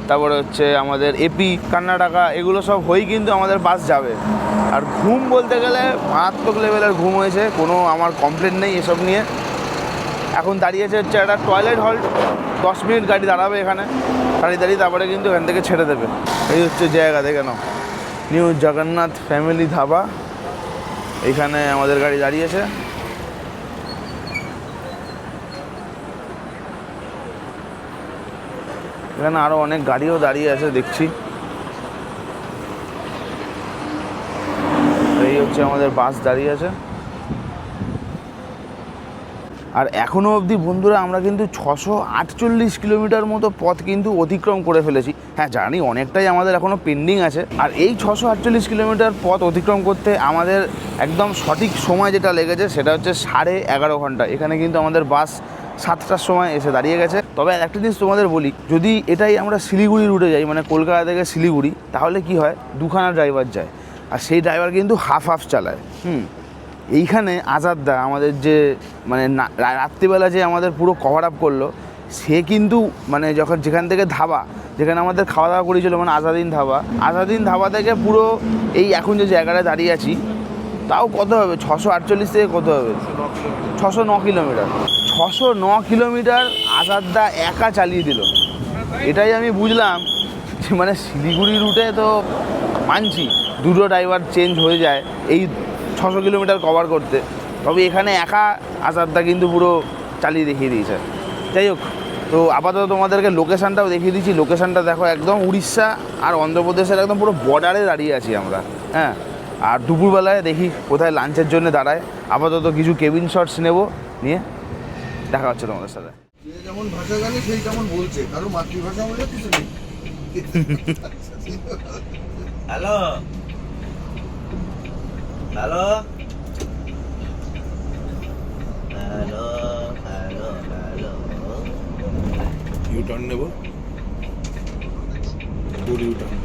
তারপরে হচ্ছে আমাদের এপি, কর্ণাটকা, এগুলো সব হয়েই কিন্তু আমাদের বাস যাবে। আর ঘুম বলতে গেলে মারাত্মক লেভেলের ঘুম হয়েছে, কোনো আমার কমপ্লেন নেই এসব নিয়ে। এখন দাঁড়িয়েছে হচ্ছে একটা টয়লেট হল্ট, 10 মিনিট গাড়ি দাঁড়াবে এখানে, দাঁড়িয়ে তারপরে কিন্তু এখান থেকে ছেড়ে দেবে। এই হচ্ছে জায়গা, দেখে নাও, নিউ জগন্নাথ ফ্যামিলি ধাবা, এইখানে আমাদের গাড়ি দাঁড়িয়েছে। এখানে আরও অনেক গাড়িও দাঁড়িয়ে আছে দেখছি। এই হচ্ছে আমাদের বাস দাঁড়িয়ে আছে। আর এখনও অবধি বন্ধুরা আমরা কিন্তু 648 কিলোমিটার মতো পথ কিন্তু অতিক্রম করে ফেলেছি। হ্যাঁ জানি অনেকটাই আমাদের এখনও পেন্ডিং আছে। আর এই 648 কিলোমিটার পথ অতিক্রম করতে আমাদের একদম সঠিক সময় যেটা লেগেছে সেটা হচ্ছে 11.5 ঘন্টা। এখানে কিন্তু আমাদের বাস 7টার সময় এসে দাঁড়িয়ে গেছে। তবে একটা জিনিস তোমাদের বলি, যদি এটাই আমরা শিলিগুড়ি রুটে যাই, মানে কলকাতা থেকে শিলিগুড়ি, তাহলে কি হয়, 2খানা ড্রাইভার যায়, আর সেই ড্রাইভার কিন্তু হাফ চালায়। এইখানে আজাদদা আমাদের যে মানে রাত্রিবেলা যে আমাদের পুরো কভার আপ করলো, সে কিন্তু মানে যেখান থেকে ধাবা, যেখানে আমাদের খাওয়া দাওয়া করেছিল, মানে আজাদিন ধাবা থেকে পুরো এই এখন যে জায়গাটায় দাঁড়িয়ে আছি, তাও কত হবে, 648 থেকে কত হবে, 609 কিলোমিটার। 609 কিলোমিটার আজাদদা একা চালিয়ে দিল। এটাই আমি বুঝলাম যে মানে শিলিগুড়ি রুটে তো মানছি 2টো ড্রাইভার চেঞ্জ হয়ে যায় এই 600 কিলোমিটার কভার করতে, তবে এখানে একা আজাদদা কিন্তু পুরো চালিয়ে দেখিয়ে দিয়েছে। যাই হোক, তো আপাতত তোমাদেরকে লোকেশানটাও দেখিয়ে দিচ্ছি। লোকেশানটা দেখো, একদম উড়িষ্যা আর অন্ধ্রপ্রদেশের একদম পুরো বর্ডারে দাঁড়িয়ে আছি আমরা। হ্যাঁ, আর দুপুরবেলায় দেখি কোথায় লাঞ্চের জন্য দাঁড়ায়। আপাতত কিছু কেবিন শটস নেব, নিয়ে দেখা হচ্ছে তোমাদের সাথে। যে যেমন ভাষা জানে সেই তেমন বলছে, কারো মাতৃভাষা বলে কিছু নেই। Hello hello hello hello hello U turn নেব, ফুল ইউটার্ন।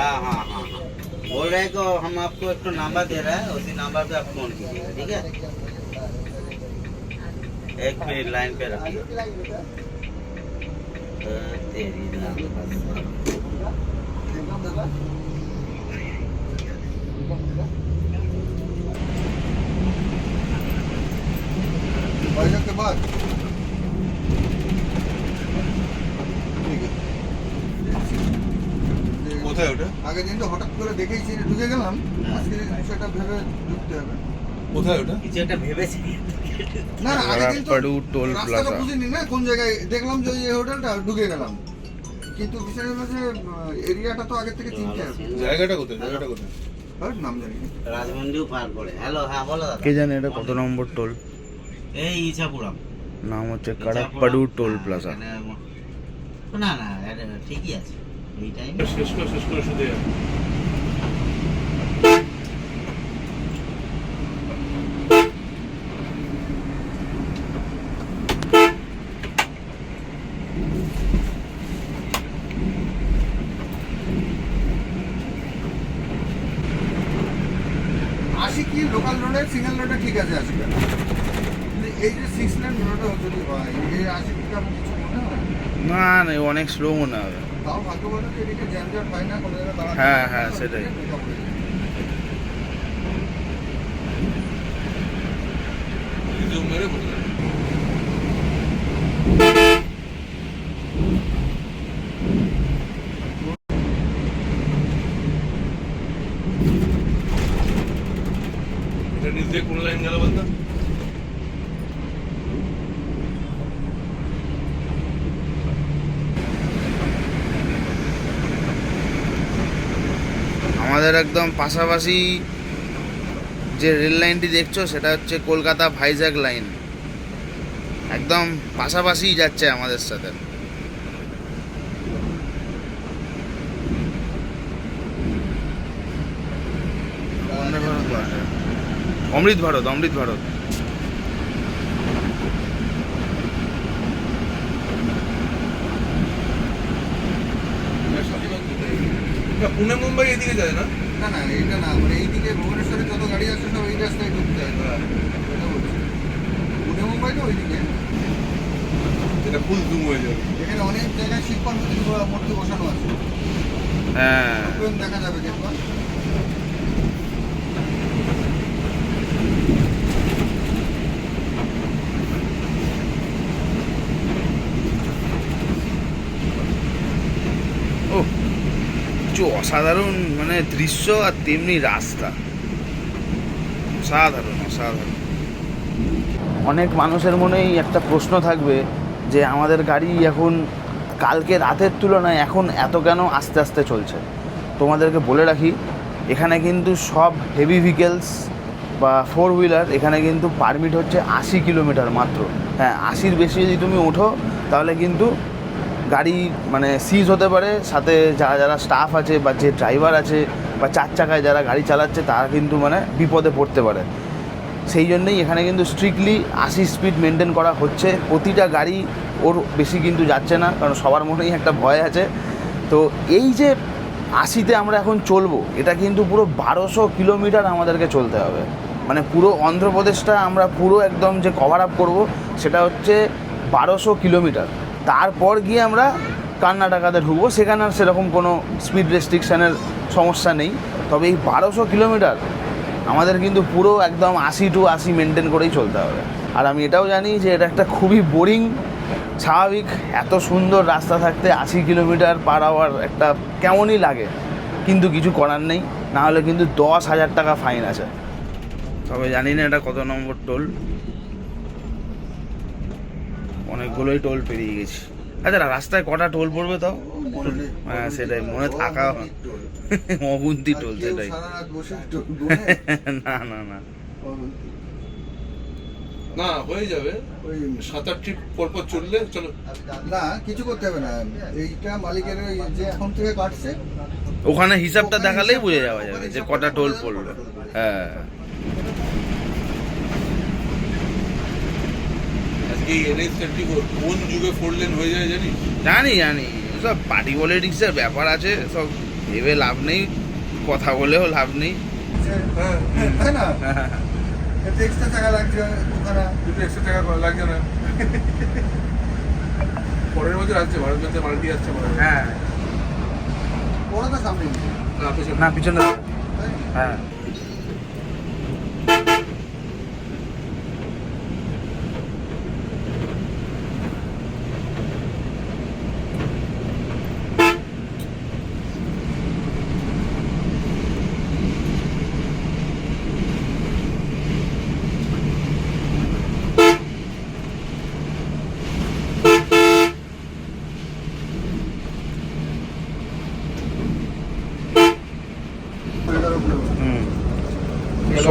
हाँ हाँ हाँ हाँ, बोल रहे हैं कि हम आपको एक तो नंबर दे रहे हैं, उसी नंबर पे आप फोन कीजिएगा, ठीक है। 1 मिनट लाइन पे रखिए। तेरी नाम बैठक के बाद ठीक है। আগের দিন তো হঠাৎ করে দেখেই চিনে ঢুকে গেলাম, আজকে বিষয়টা ভেবে ঢুকতে হবে। কোথায় ওটা? কিছু একটা ভেবেছি। না না, আগের দিন তো রামপাড়ু টোল রাস্তাটা প্লাজা। বুঝিনি না কোন জায়গায়, দেখলাম যে এই হোটেলটা, ঢুকে গেলাম। কিন্তু বিষয় হলো যে এরিয়াটা তো আগে থেকে চিনতে হবে। জায়গাটা কোথায়? জায়গাটা কোথায়? আর নাম জানি না। রাজমন্ডিও পার করে। হ্যালো, হ্যাঁ বলো দাদা। কে জানে এটা কত নম্বর টোল? এই ইছাপুরম। নাম হচ্ছে কারাপ্পাড়ু টোল প্লাজা। না না, এটা ঠিকই আছে এই টাইমে। শেষ করে শুধু আশি কি লোকাল রোডে, সিঙ্গেল রোডে ঠিক আছে 80 টাকা। কিন্তু এই যে 6 লেন রোডে যদি হয়, এই 80 টাকা আমার কিছু মনে হয় না না, অনেক স্লো মনে হবে। তাও ভাগ্যবশত এদিকে জ্যামজট হয় না কোনো জায়গায় দাঁড়াতে। হ্যাঁ, হ্যাঁ, সেটাই। মেরে বলতে এটা নিচ দিয়ে কোন লাইন গেল বলতো? আমাদের একদম পাশাপাশি যে রেল লাইনটি দেখছো সেটা হচ্ছে কলকাতা ভাইজ্যাগ লাইন। একদম পাশাপাশি যাচ্ছে আমাদের সাথে। অমৃত ভারত, অমৃত ভারত। পুনে মুম্বাই এদিকে যায় না? না না, এটা না, মানে এইদিকে ভুবনেশ্বরে যত গাড়ি আছে সব এই রাস্তায় ঢুকতে হয়। এটা বলছি। পুনে মুম্বাই তো ওইদিকে। এটা ফুল জুম হয়ে যাবে। এখানে অনেক জায়গায় শিল্পন মূর্তি বসানো আছে, হ্যাঁ, দেখা যাবে দেখবা। ও কিছু অসাধারণ মানে দৃশ্য, আর তেমনি রাস্তা অসাধারণ অসাধারণ। অনেক মানুষের মনেই একটা প্রশ্ন থাকবে যে আমাদের গাড়ি এখন কালকে রাতের তুলনায় এখন এত কেন আস্তে আস্তে চলছে। তোমাদেরকে বলে রাখি, এখানে কিন্তু সব হেভি ভেহিকেলস বা 4 হুইলার এখানে কিন্তু পারমিট হচ্ছে 80 কিলোমিটার মাত্র। হ্যাঁ, 80-র বেশি যদি তুমি ওঠো তাহলে কিন্তু গাড়ি মানে সিজ হতে পারে। সাথে যারা যারা স্টাফ আছে বা যে ড্রাইভার আছে বা 4 চাকায় যারা গাড়ি চালাচ্ছে তারা কিন্তু মানে বিপদে পড়তে পারে। সেই জন্যই এখানে কিন্তু স্ট্রিক্টলি 80 স্পিড মেনটেন করা হচ্ছে। প্রতিটা গাড়ি ওর বেশি কিন্তু যাচ্ছে না, কারণ সবার মনেই একটা ভয় আছে। তো এই যে 80-তে আমরা এখন চলবো, এটা কিন্তু পুরো 1200 কিলোমিটার আমাদেরকে চলতে হবে। মানে পুরো অন্ধ্রপ্রদেশটা আমরা পুরো একদম যে কভার আপ করবো সেটা হচ্ছে 1200 কিলোমিটার। তারপর গিয়ে আমরা কর্ণাটকাতে ঢুকবো, সেখানে আর সেরকম কোনো স্পিড রেস্ট্রিকশানের সমস্যা নেই। তবে এই 1200 কিলোমিটার আমাদের কিন্তু পুরো একদম 80 টু 80 মেনটেন করেই চলতে হবে। আর আমি এটাও জানি যে এটা একটা খুবই বোরিং, স্বাভাবিক। এত সুন্দর রাস্তা থাকতে 80 কিলোমিটার পার আওয়ার একটা কেমনই লাগে, কিন্তু কিছু করার নেই, না হলে কিন্তু 10,000 টাকা ফাইন আছে। তবে জানি না এটা কত নম্বর টোল, অনেকগুলোই টোল পেরিয়ে গেছি। আচ্ছা, রাস্তায় কটা টোল পড়বে তাও? হ্যাঁ, সেটাই মনে থাকা অগুন্তি টোল, সেটাই। সারা রাত বসে টোল না না না, না হয়ে যাবে, ওই 7-8 ট্রিপ পরপর চললে চলো। না, কিছু করতে হবে না। এইটা মালিকের ওই যে এখন থেকে কাটছে, ওখানে হিসাবটা দেখালেই বুঝে যাওয়া যাবে যে কটা টোল পড়লো। হ্যাঁ, আজকে এই NH-34 কোন যুগে 4 লেন হয়ে যায় জানিস? জানি জানি, সব পার্টি পলিটিক্সের ব্যাপার আছে, সব ভেবে লাভ নেই, কথা বলেও লাভ নেই। হ্যাঁ, তাই না? এতে এক্সট্রা টাকা লাগছে ওখানে। দুটো এক্সট্রা টাকা লাগছে না? পরের বছর আসছে ভারত বেঞ্চে মাল্টি আসছে মনে হয়। হ্যাঁ, ওরা তো সামনে নিচ্ছে। না পেছনে। না পিছনে, হ্যাঁ।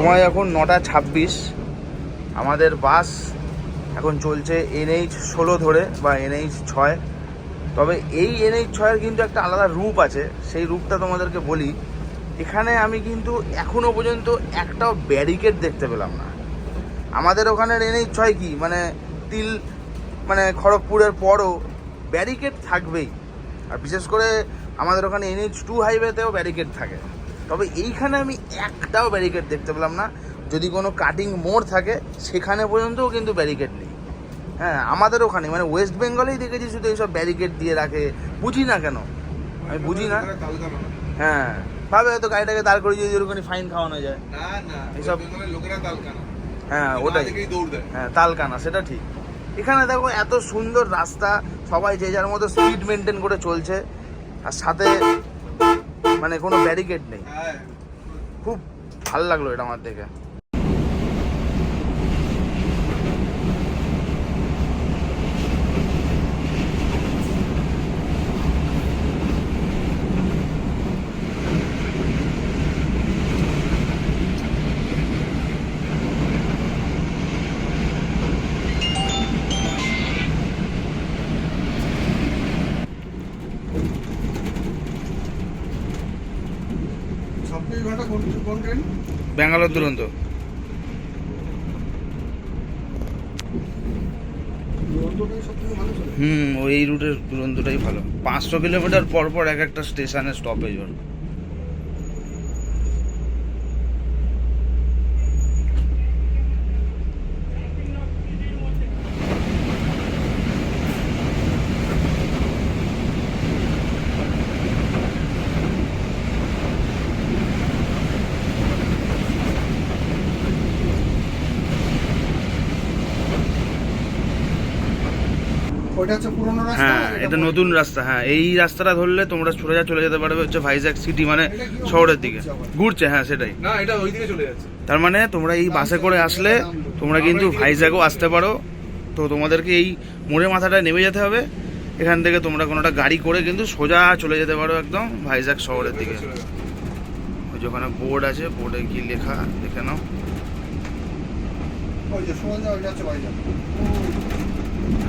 সময় এখন 9:26। আমাদের বাস এখন চলছে NH 16 ধরে বা NH 6। তবে এই NH 6-এর কিন্তু একটা আলাদা রূপ আছে, সেই রূপটা তোমাদেরকে বলি। এখানে আমি কিন্তু এখনও পর্যন্ত একটাও ব্যারিকেড দেখতে পেলাম না। আমাদের ওখানের NH 6 কি মানে খড়গপুরের পরও ব্যারিকেড থাকবেই, আর বিশেষ করে আমাদের ওখানে NH 2 হাইওয়েতেও ব্যারিকেড থাকে। তবে এইখানে আমি একটাও ব্যারিকেড দেখতে পেলাম না। যদি কোনো কাটিং মোড় থাকে সেখানে পর্যন্তও কিন্তু ব্যারিকেড নেই। হ্যাঁ, আমাদের ওখানে মানে ওয়েস্ট বেঙ্গলেই দেখেছি শুধু এইসব ব্যারিকেড দিয়ে রাখে, বুঝি না কেন, আমি বুঝি না। হ্যাঁ, ভাবে হয়তো গাড়িটাকে দাঁড় করে যদি ওখানে ফাইন খাওয়ানো যায়। না না, এইসব লোকেরা তালকানা। হ্যাঁ ওটাই, দৌড় দেয়। হ্যাঁ তালকানা, সেটা ঠিক। এখানে দেখো এত সুন্দর রাস্তা, সবাই যে যার মতো স্পিড মেনটেন করে চলছে, আর সাথে মানে কোনো ব্যারিকেড নেই। হ্যাঁ, খুব ভালো লাগলো এটা আমার দেখে। সবচেয়ে ঘাটা কোন ট্রেন? ব্যাঙ্গালোর দুরন্ত। দুরন্তটাই সবথেকে ভালো চলে। ওই রুটের দুরন্তটাই ভালো। 500 কিলোমিটার পর পর এক একটা স্টেশনে স্টপেজ ওর। ওইটা হচ্ছে পুরোনো রাস্তা। হ্যাঁ, এটা নতুন রাস্তা। হ্যাঁ, এই রাস্তাটা ধরলে তোমরা সোজা চলে যেতে পারবে হচ্ছে ভাইজ্যাক সিটি, মানে শহরের দিকে ঘুরছে। হ্যাঁ সেটাই। না এটা ওই দিকে চলে যাচ্ছে। তার মানে তোমরা এই বাসে করে আসলে তোমরা কিন্তু ভাইজ্যাগও আসতে পারো। তো তোমাদেরকে এই মোড়ে মাথাটায় নেমে যেতে হবে, এখান থেকে তোমরা কোনোটা গাড়ি করে কিন্তু সোজা চলে যেতে পারো একদম ভাইজ্যাক শহরের দিকে। ওই যে ওখানে বোর্ড আছে, বোর্ডে কি লেখা দেখে নাও। ওই যে সোজা ওইটা হচ্ছে ভাইজান।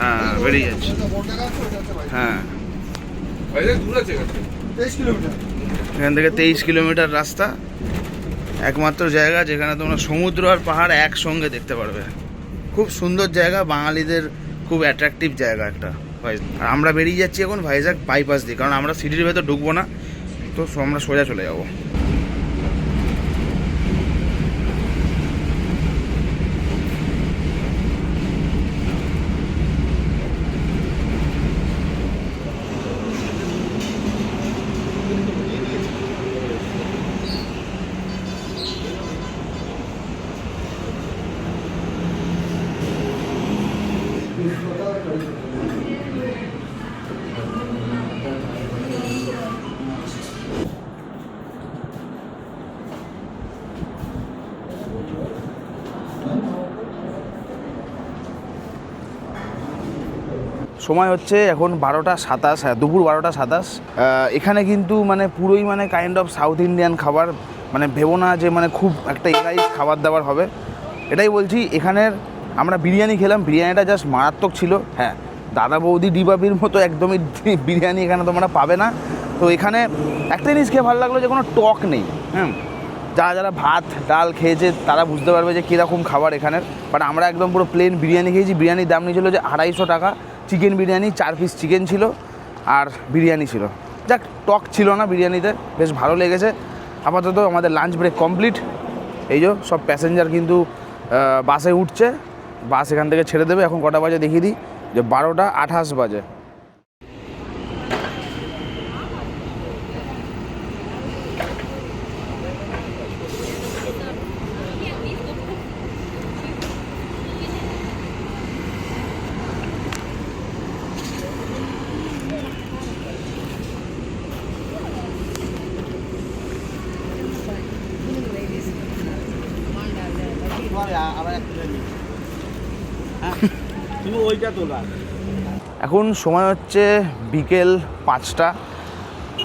হ্যাঁ বেরিয়ে যাচ্ছে। বোর্ড দেখা আছে, ওইটা হচ্ছে ভাইজান। হ্যাঁ, ভাইজাক দূর আছে এখান থেকে। 23 কিলোমিটার। এখান থেকে 23 কিলোমিটার রাস্তা। একমাত্র জায়গা যেখানে তোমরা সমুদ্র আর পাহাড় একসঙ্গে দেখতে পারবে। খুব সুন্দর জায়গা, বাঙালিদের খুব অ্যাট্রাকটিভ জায়গা একটা। আর আমরা বেরিয়ে যাচ্ছি এখন ভাইজ্যাক বাইপাস দিয়ে, কারণ আমরা সিটির ভেতর ঢুকবো না, তো আমরা সোজা চলে যাবো। সময় হচ্ছে এখন 12:27, হ্যাঁ দুপুর 12:27। এখানে কিন্তু মানে পুরোই মানে কাইন্ড অফ সাউথ ইন্ডিয়ান খাবার, মানে ভেবো না যে মানে খুব একটা এলাইজ খাবার দাবার হবে। এটাই বলছি, এখানের আমরা বিরিয়ানি খেলাম, বিরিয়ানিটা জাস্ট মারাত্মক ছিল। হ্যাঁ, দাদা বৌদি ডিবাবির মতো একদমই বিরিয়ানি এখানে তোমরা পাবে না। তো এখানে একটা জিনিস খেয়ে ভালো লাগলো যে কোনো টক নেই। যারা ভাত ডাল খেয়েছে তারা বুঝতে পারবে যে কীরকম খাবার এখানের। বাট আমরা একদম পুরো প্লেন বিরিয়ানি খেয়েছি। বিরিয়ানির দাম নিয়েছিল যে 250 টাকা। চিকেন বিরিয়ানি, 4 পিস চিকেন ছিল আর বিরিয়ানি ছিল। যাক, টক ছিল না বিরিয়ানিতে, বেশ ভালো লেগেছে। আপাতত আমাদের লাঞ্চ ব্রেক কমপ্লিট। এই যে সব প্যাসেঞ্জার কিন্তু বাসে উঠছে, বাস এখান থেকে ছেড়ে দেবে। এখন কটা বাজে দেখিয়ে দিই, যে 12:28 বাজে। এখন সময় হচ্ছে বিকেল 5টা,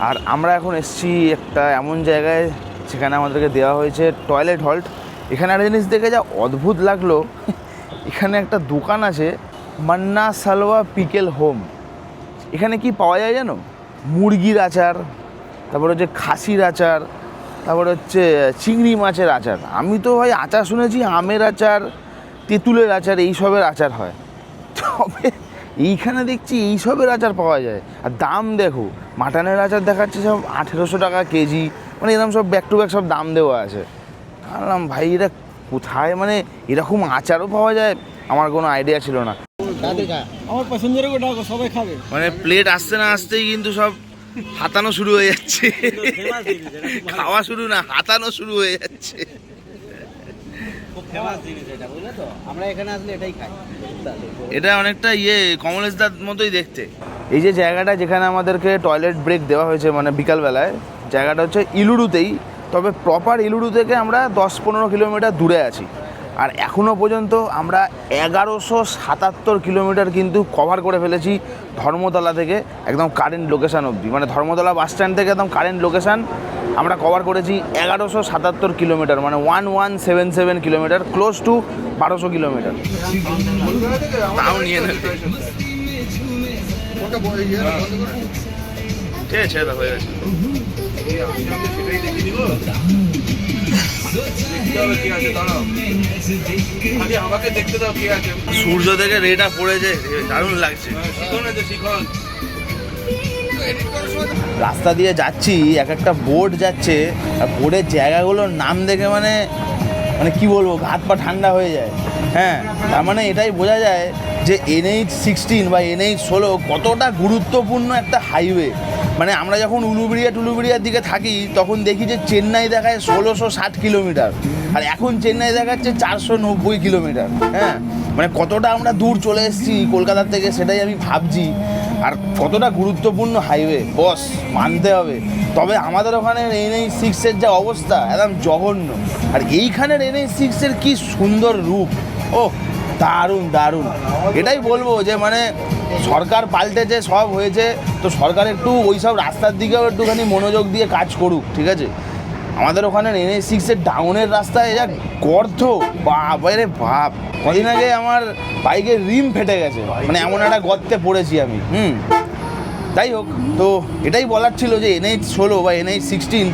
আর আমরা এখন এসেছি একটা এমন জায়গায় যেখানে আমাদেরকে দেওয়া হয়েছে টয়লেট হল্ট। এখানে একটা জিনিস দেখে যা অদ্ভুত লাগলো, এখানে একটা দোকান আছে মান্না সালওয়া পিকেল হোম। এখানে কি পাওয়া যায় জানো? মুরগির আচার, তারপরে হচ্ছে খাসির আচার, তারপরে হচ্ছে চিংড়ি মাছের আচার। আমি তো ভাই আচার শুনেছি আমের আচার, তেঁতুলের আচার, এইসবের আচার হয়, তবে এইখানে দেখছি এইসবের আচার পাওয়া যায়। আর দাম দেখো, মাটনের আচার দেখাচ্ছে সব 1800 টাকা কেজি, মানে এরকম সব ব্যাক টু ব্যাক সব দাম দেওয়া আছে। ভাবলাম ভাই এটা কোথায়, মানে এরকম আচারও পাওয়া যায়, আমার কোনো আইডিয়া ছিল না। আমার পছন্দের ওটা সবাই খাবে। মানে প্লেট আসতে না আসতেই কিন্তু সব হাতানো শুরু হয়ে যাচ্ছে, খাওয়া শুরু না, হাতানো শুরু হয়ে যাচ্ছে। খুব ফেমাস জিনিস এটা, বুঝলে তো, আমরা এখানে আসলে এটাই খাই। এটা অনেকটা কমলেশদার মতোই দেখতে। এই যে জায়গাটা যেখানে আমাদেরকে টয়লেট ব্রেক দেওয়া হয়েছে, মানে বিকালবেলায়, জায়গাটা হচ্ছে ইলুরুতেই, তবে প্রপার ইলুরু থেকে আমরা 10-15 কিলোমিটার দূরে আছি। আর এখনও পর্যন্ত আমরা 1177 কিলোমিটার কিন্তু কভার করে ফেলেছি ধর্মতলা থেকে একদম কারেন্ট লোকেশান অবধি। মানে ধর্মতলা বাস স্ট্যান্ড থেকে একদম কারেন্ট লোকেশান আমরা কভার করেছি 1177 কিলোমিটার, মানে 1177 কিলোমিটার, ক্লোজ টু 1200 কিলোমিটার। তাও নিয়ে নেবে, কোনটা বন্ধ করে ঠিক আছে, ছেড়ে দাও, হয়ে গেছে। আমাকে দেখতে দাও কি আছে। সূর্য থেকে রেটা পড়েছে, দারুণ লাগছে। রাস্তা দিয়ে যাচ্ছি, এক একটা বোর্ড যাচ্ছে, আর বোর্ডের জায়গাগুলোর নাম দেখে মানে কি বলবো, হাত পা ঠান্ডা হয়ে যায়। হ্যাঁ, তার মানে এটাই বোঝা যায় যে NH-16 বা NH-16 কতটা গুরুত্বপূর্ণ একটা হাইওয়ে। মানে আমরা যখন উলুবেড়িয়ার দিকে থাকি তখন দেখি যে চেন্নাই দেখায় 1660 কিলোমিটার, আর এখন চেন্নাই দেখাচ্ছে 490 কিলোমিটার। হ্যাঁ, মানে কতটা আমরা দূর চলে এসেছি কলকাতার থেকে, সেটাই আমি ভাবছি। আর কতটা গুরুত্বপূর্ণ হাইওয়ে বস, মানতে হবে। তবে আমাদের ওখানে NH-6-এর যা অবস্থা, একদম জঘন্য। আর এইখানের NH-6-এর কি সুন্দর রূপ, ও দারুণ দারুণ। এটাই বলবো যে মানে সরকার পাল্টেছে, সব হয়েছে, তো সরকার একটু ওই সব রাস্তার দিকেও একটুখানি মনোযোগ দিয়ে কাজ করুক, ঠিক আছে। আমাদের ওখানে NH-6-এর ডাউনের রাস্তায় যা গর্ত, বাবারে বাপ। কদিন আগে আমার বাইকের রিম ফেটে গেছে, মানে এমন একটা গর্তে পড়েছি আমি। যাই হোক, তো এটাই বলার ছিল যে NH-16 বা NH-16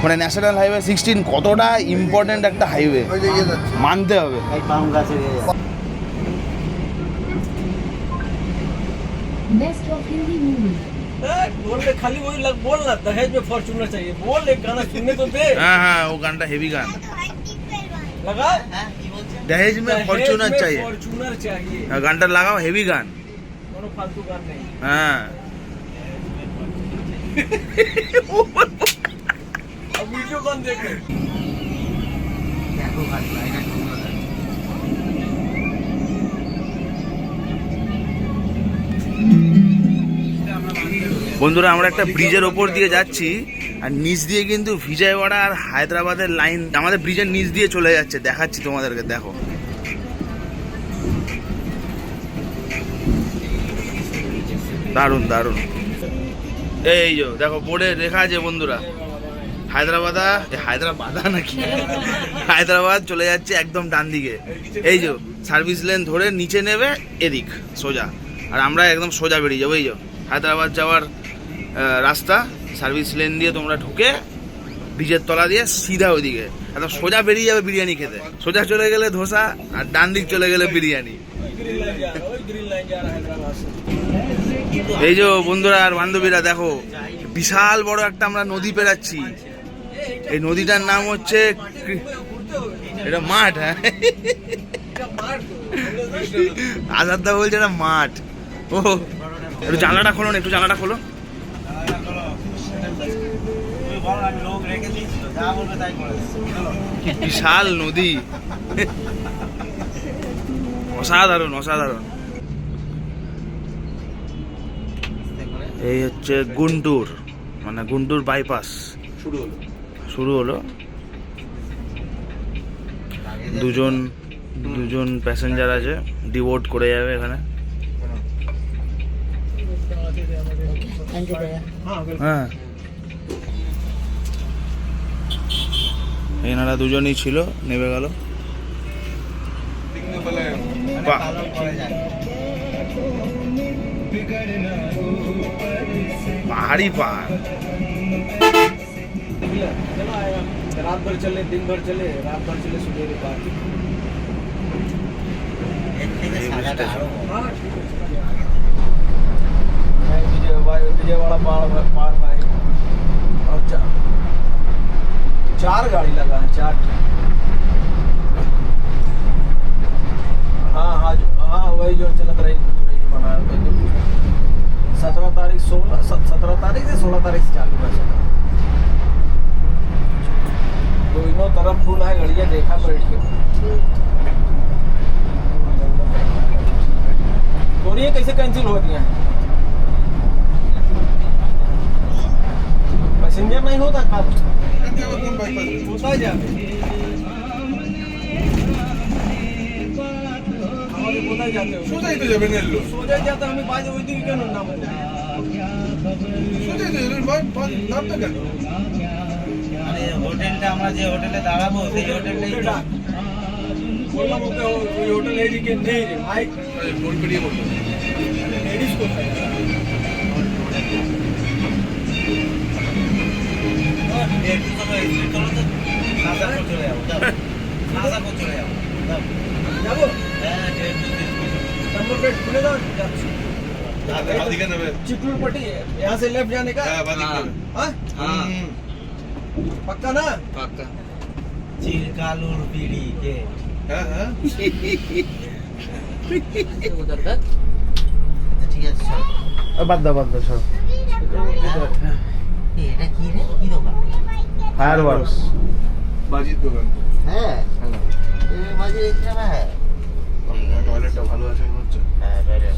মানে ন্যাশনাল হাইওয়ে 16 কতটা ইম্পর্ট্যান্ট একটা হাইওয়ে, ওই যে ইয়ে যাচ্ছে। মানতে হবে। এই পাম গাছের Best of Hindi movie. बोल ले खाली वही लग बोल ना, दहेज में फॉर्च्यूनर चाहिए, बोल एक गाना सुनने तो दे। হ্যাঁ হ্যাঁ, ও গানটা হেভি গান। लगा दहेज में फॉर्च्यूनर चाहिए, फॉर्च्यूनर चाहिए, গানটা লাগাও, হেভি গান। कोनो फालतू गान नहीं। হ্যাঁ, अब वीडियो कौन देख रहे? বন্ধুরা আমরা একটা ব্রিজের ওপর দিয়ে যাচ্ছি, আর নিচ দিয়ে কিন্তু বিজয়ওয়াড়া আর হায়দ্রাবাদের লাইন আমাদের ব্রিজের নিচ দিয়ে চলে যাচ্ছে, দেখাচ্ছি তোমাদেরকে, দেখো। দারুণ দারুণ। এই যে দেখো বোর্ডে লেখা আছে বন্ধুরা, হায়দ্রাবাদ নাকি, হায়দ্রাবাদ চলে যাচ্ছে একদম ডান দিকে। এই যে সার্ভিস লেন ধরে নিচে নেবে এদিক সোজা, আর আমরা একদম সোজা বেরিয়ে যাবো। এই যে হায়দ্রাবাদ যাওয়ার রাস্তা, সার্ভিস লেন দিয়ে তোমরা ঢুকে ব্রিজের তলা দিয়ে সিধা ওইদিকে একদম সোজা বেরিয়ে যাবে বিরিয়ানি খেতে। সোজা চলে গেলে ধোসা, আর ডান দিক চলে গেলে বিরিয়ানি। ग्रीन लाइन जा रहा है हैदराबाद से। এই যে বন্ধুরা আর বান্ধবীরা দেখো, বিশাল বড় একটা আমরা নদী পেরাচ্ছি। এই নদীটার নাম হচ্ছে, এটা মাঠ। হ্যাঁ, আজাদদা বলছে এটা মাঠ। ও একটু জানলাটা খোলো না, একটু জানলাটা খোলো। কি বিশাল নদী, অসাধারণ অসাধারণ। এই হচ্ছে গুন্টুর, মানে গুন্টুর বাইপাস শুরু হলো। দুজন প্যাসেঞ্জার আছে, ডিভোট করে যাবে এখানে। হ্যাঁ, এনারা দুজনেই ছিল, নেমে গেল। दिखने वाला है বাহ, পালন করে যায়। পাহাড়ি পাহাড়। चला आएगा, रात भर चले, दिन भर चले, रात भर चले, सुबह पार। এর থেকে সাদাটা আরো हाँ, ठीक है। विजयवाड़ा पार भाई। और चार गाड़ी लगा है, चार। हाँ हाँ हाँ, वही जो चलत रही बना 17 तारीख 17 तारीख से 16 तारीख से चालू है। दोनों तरफ फुल है, गाड़ियाँ देखा बैठ के। और ये कैसे कैंसिल हो गया? पैसेंजर नहीं होता खाद होता है जा हमारे कोথায় जाते हो? সোজাই তো যাবেন এলো সোজা যাতে আমি বাজে ওই দিকে কেন নাম সোজাই তো যাবেন ভাই নামটা কেন মানে হোটেলটা আমরা যে হোটেলে দাঁড়াবো সেই হোটেলটাই তো। বললাম ওকে ওই হোটেল এদিকে নেই রে ভাই, টোল পেরিয়ে বলতো লেডিস কোথায়? একটু সময় এসে চলো তো নাসাপুর চলে যাবো, যাও। নাসাপুর চলে যাবো, যাও। যাবো হ্যাঁ, 1.5-2 नंबर प्लेट खुले दाओ যাচ্ছি। বাদিকে নেবে चिकलूर पट्टी यहाँ से लेफ्ट जाने का? হ্যাঁ বাদিকে নেবে हाँ? हाँ। पक्का ना? পাক্কা চিরকালুর বিড়ি কে হ্যাঁ হ্যাঁ আচ্ছা, ঠিক আছে চল। বাদ দাও সব। এটা কি রে, কি দোকান? Fire works. বাজির দোকান হ্যাঁ বাজে এখানে হ্যাঁ টয়লেটটা ভালো আছে মনে হচ্ছে হ্যাঁ বাইরে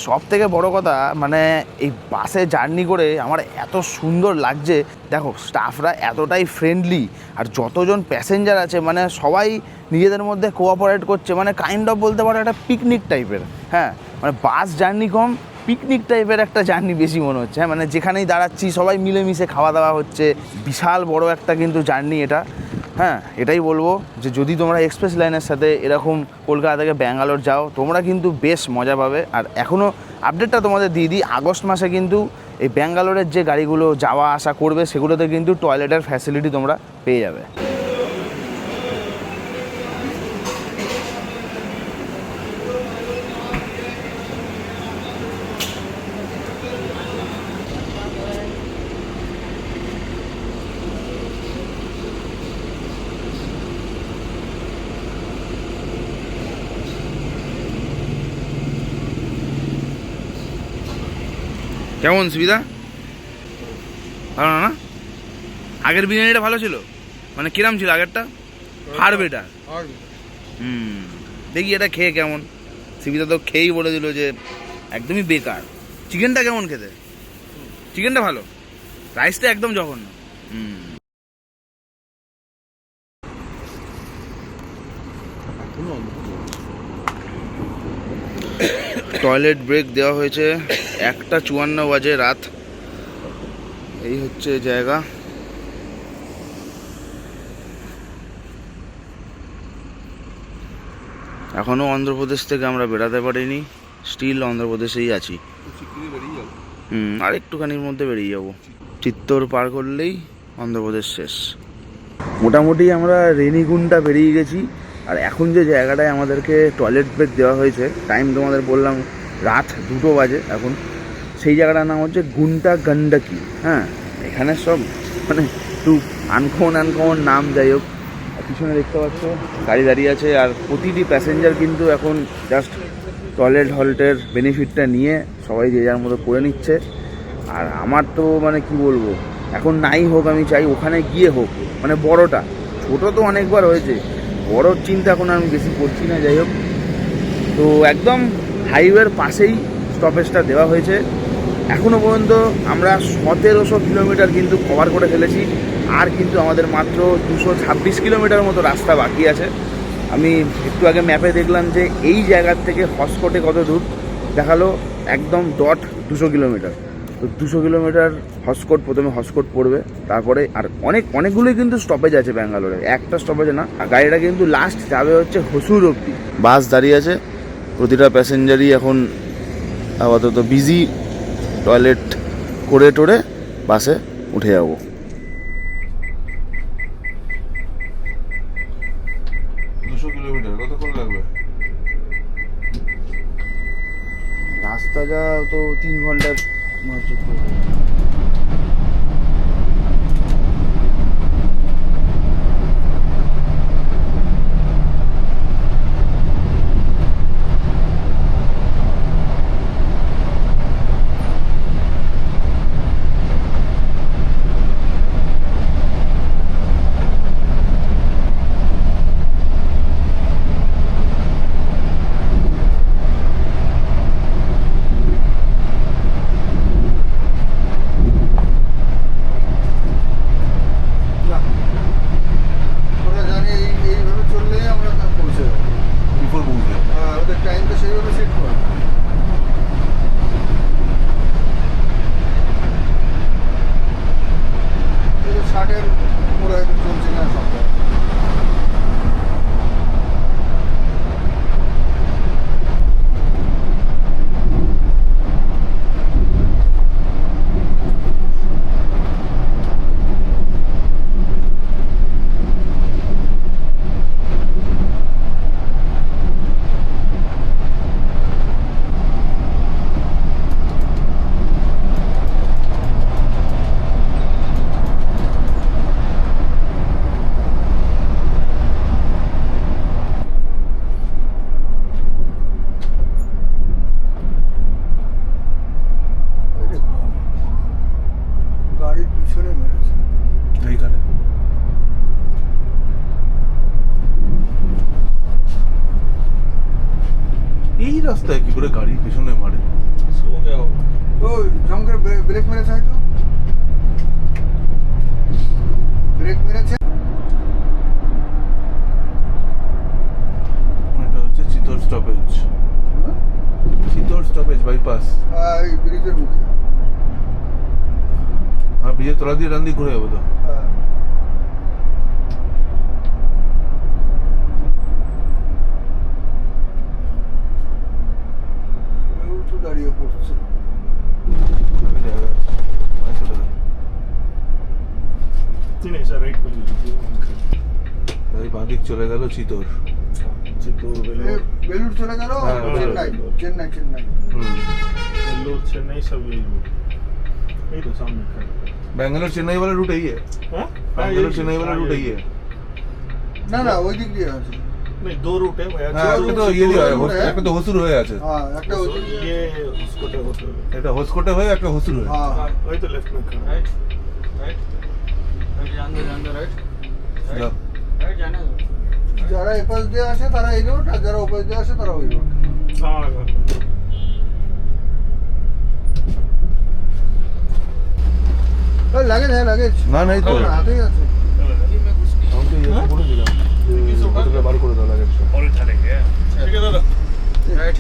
সব থেকে বড় কথা মানে এই বাসে জার্নি করে আমার এত সুন্দর লাগছে। দেখো স্টাফরা এতটাই ফ্রেন্ডলি, আর যতজন প্যাসেঞ্জার আছে মানে সবাই নিজেদের মধ্যে কোঅপারেট করছে, মানে কাইন্ড অফ বলতে পারো একটা পিকনিক টাইপের। হ্যাঁ, মানে বাস জার্নি কম, পিকনিক টাইপের একটা জার্নি বেশি মনে হচ্ছে। হ্যাঁ, মানে যেখানেই দাঁড়াচ্ছি সবাই মিলেমিশে খাওয়া দাওয়া হচ্ছে। বিশাল বড় একটা কিন্তু জার্নি এটা। হ্যাঁ, এটাই বলবো যে যদি তোমরা এক্সপ্রেস লাইনের সাথে এরকম কলকাতা থেকে ব্যাঙ্গালোর যাও তোমরা কিন্তু বেশ মজা পাবে। আর এখনও আপডেটটা তোমাদের দিয়ে দিই, আগস্ট মাসে কিন্তু এই ব্যাঙ্গালোরের যে গাড়িগুলো যাওয়া আসা করবে সেগুলোতে কিন্তু টয়লেটের ফ্যাসিলিটি তোমরা পেয়ে যাবে। কেমন সুবিধা? ভালো না? আগের বিরিয়ানিটা ভালো ছিল? মানে কিরাম ছিল আগেরটা? আর বেটার। দেখি এটা খেয়ে কেমন। সুবিধা তো খেয়েই বলে দিল যে একদমই বেকার। চিকেনটা কেমন খেতে? চিকেনটা ভালো, রাইসটা একদম জঘন্য। টয়লেট ব্রেক দেওয়া হয়েছে, 1:54 বাজে রাত। এই হচ্ছে জায়গা। এখনও অন্ধ্রপ্রদেশ থেকে আমরা বেরাতে পারিনি, স্টিল অন্ধ্রপ্রদেশেই আছি। আর একটুখানির মধ্যে বেরিয়ে যাব। চিত্তর পার করলেই অন্ধ্রপ্রদেশ শেষ। মোটামুটি আমরা রেনিগুন্ডা বেরিয়ে গেছি। আর এখন যে জায়গাটায় আমাদেরকে টয়লেট ব্রেক দেওয়া হয়েছে, টাইম তোমাদের বললাম রাত 2 বাজে এখন, সেই জায়গাটার নাম হচ্ছে গুন্টা গন্ডাকি। হ্যাঁ, এখানে সব মানে একটু আনকমন নাম, যাই হোক। পিছনে দেখতে পাচ্ছ গাড়ি দাঁড়িয়ে আছে, আর প্রতিটি প্যাসেঞ্জার কিন্তু এখন জাস্ট টয়লেট হল্টের বেনিফিটটা নিয়ে সবাই যে যার মতো করে নিচ্ছে। আর আমার তো মানে কি বলবো, এখন নাই হোক, আমি চাই ওখানে গিয়ে হোক, মানে বড়টা। ছোটো তো অনেকবার হয়েছে, বড়োর চিন্তা এখন আমি বেশি করছি না। যাই হোক, তো একদম হাইওয়ের পাশেই স্টপেজটা দেওয়া হয়েছে। এখনও পর্যন্ত আমরা 1700 কিলোমিটার কিন্তু কভার করে ফেলেছি, আর কিন্তু আমাদের মাত্র 226 কিলোমিটার মতো রাস্তা বাকি আছে। আমি একটু আগে ম্যাপে দেখলাম যে এই জায়গার থেকে হসকোটে কত দূর দেখালো, একদম ডট 200 কিলোমিটার। তো 200 কিলোমিটার হসকোট, প্রথমে হসকোট পড়বে, তারপরে আর অনেকগুলোই কিন্তু স্টপেজ আছে ব্যাঙ্গালোরে, একটা স্টপেজে না। আর গাড়িটা কিন্তু লাস্ট যাবে হচ্ছে হসুর অবধি। বাস দাঁড়িয়ে আছে, প্রতিটা প্যাসেঞ্জারই এখন আপাতত বিজি, টয়লেট করে টোরে বাসে উঠে যাবো। কিলোমিটার কতক্ষণ লাগবে? রাস্তা যা তো 3 ঘন্টার মাত্র। ওরা জানে এইভাবে চললেই আমরা পৌঁছে যাবো। বিফোর পৌঁছে ওদের টাইমটা সেইভাবে সেট করা। এই যে 60-এর উপরে হয়তো চলছে না সব। গাড়ির পিছনে মেরেছে। এইখানে এই রাস্তায় কি করে গাড়ির পেছনে মারে? ও জমকে ব্রেক মেরেছে হয়তো, ব্রেক মেরেছে। এটা হচ্ছে Chittor stoppage, Chittor stoppage bypass. এই ব্রিজের মুখে। আর ব্রিজের তলা দিয়ে ডান দিকে ঘুরে যাবো তো। তো দাঁড়িয়ে পড়ছে। আমি জায়গা আছে, মাঝে চলে যাবো। এই বাঁদিক চলে গেল চিতোর। বেলুর চলে গেল হ্যাঁ, চেন্নাই, চেন্নাই চেন্নাই। चेन्नई सब यही तो सामने खड़ा बैंगलोर चेन्नई वाला रूट यही है। हाँ? बैंगलोर चेन्नई वाला रूट यही है। না না ওই দিক দিয়ে আছে। नहीं दो रूट है भैया হ্যাঁ দু- এটা তো দু- ইয়ে দিয়ে দু- হয়, একটা তো হসুর হয়ে আছে, হ্যাঁ একটা ওই দিক দিয়ে। ये उसको क्या होता है এটা হোসকোটে হয়ে একটা হসুর হয়ে। হ্যাঁ वही तो लेफ्ट में खड़ा है যাও। যারা এপাশ দিয়ে আসে তারা এই রোড, আর যারা ওপাশ দিয়ে আসে তারা ওই রোড। हाँ লাগেজ হ্যাঁ লাগেজ। না নাই তো, হাতেই আছে। আমাকে ইয়ে করে দিলাম যে ওটাকে বার করে দাও লাগেজটা। और उठाएंगे ठीक है दादा राइट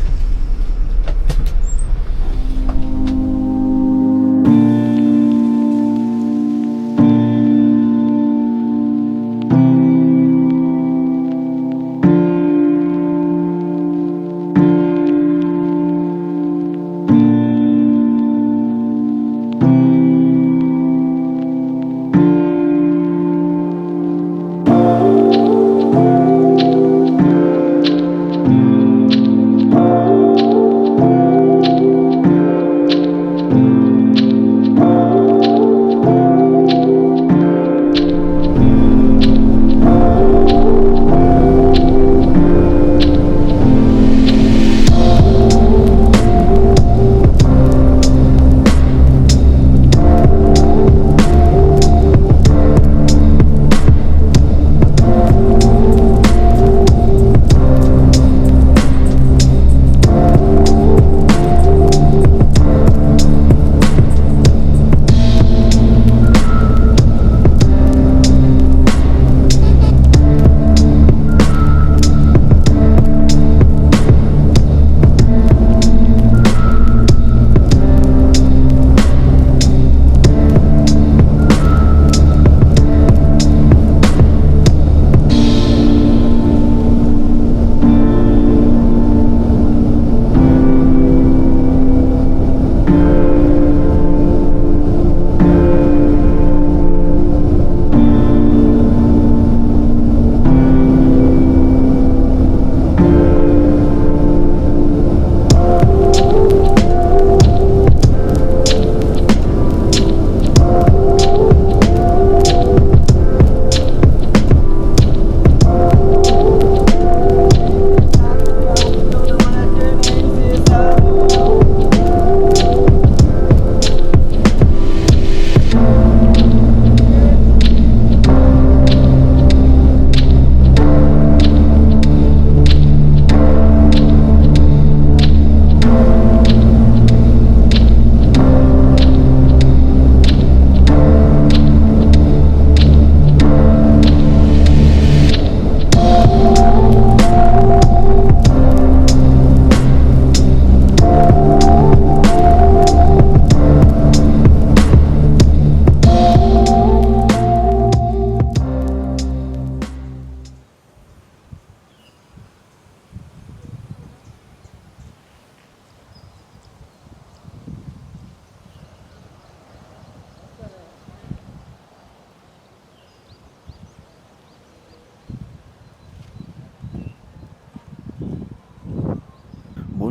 Thank you.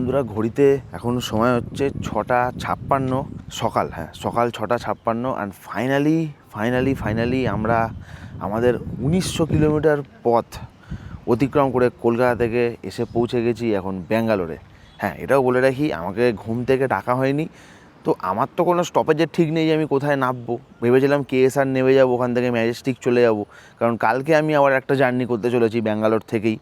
বন্ধুরা ঘড়িতে এখন সময় হচ্ছে 6:56 সকাল, হ্যাঁ সকাল 6:56 অ্যান্ড ফাইনালি আমরা আমাদের 1900 কিলোমিটার পথ অতিক্রম করে কলকাতা থেকে এসে পৌঁছে গেছি এখন ব্যাঙ্গালোরে। হ্যাঁ এটাও বলে রাখি, আমাকে ঘুম থেকে ডাকা হয়নি, তো আমার তো কোনো স্টপেজের ঠিক নেই যে আমি কোথায় নামবো। ভেবেছিলাম কেএসআর নেমে যাবো, ওখান থেকে ম্যাজেস্টিক চলে যাব, কারণ কালকে আমি আবার একটা জার্নি করতে চলেছি ব্যাঙ্গালোর থেকেই।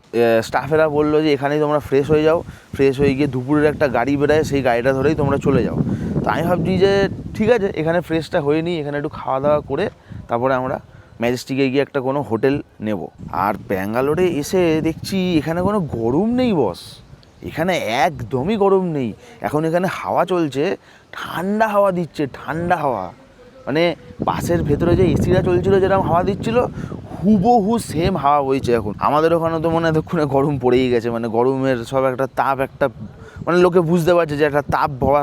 স্টাফেরা বললো যে এখানেই তোমরা ফ্রেশ হয়ে যাও, ফ্রেশ হয়ে গিয়ে দুপুরের একটা গাড়ি বেরোয়, সেই গাড়িটা ধরেই তোমরা চলে যাও। তো আমি ভাবছি যে ঠিক আছে, এখানে ফ্রেশটা হয়ে নিই, এখানে একটু খাওয়া দাওয়া করে তারপরে আমরা ম্যাজেস্টিকে গিয়ে একটা কোনো হোটেল নেব। আর ব্যাঙ্গালোরে এসে দেখছি এখানে কোনো গরম নেই বস, এখানে একদমই গরম নেই। এখন এখানে হাওয়া চলছে, ঠান্ডা হাওয়া দিচ্ছে, ঠান্ডা হাওয়া, মানে বাসের ভেতরে যে এসিটা চলছিল যেরকম হাওয়া দিচ্ছিল হুবহু সেম হাওয়া বইছে এখন। আমাদের ওখানে তো মনে হয় এতক্ষণে গরম পড়েই গেছে, মানে গরমের সব একটা তাপ, একটা মানে লোকে বুঝতে পারছে যে একটা তাপ হওয়া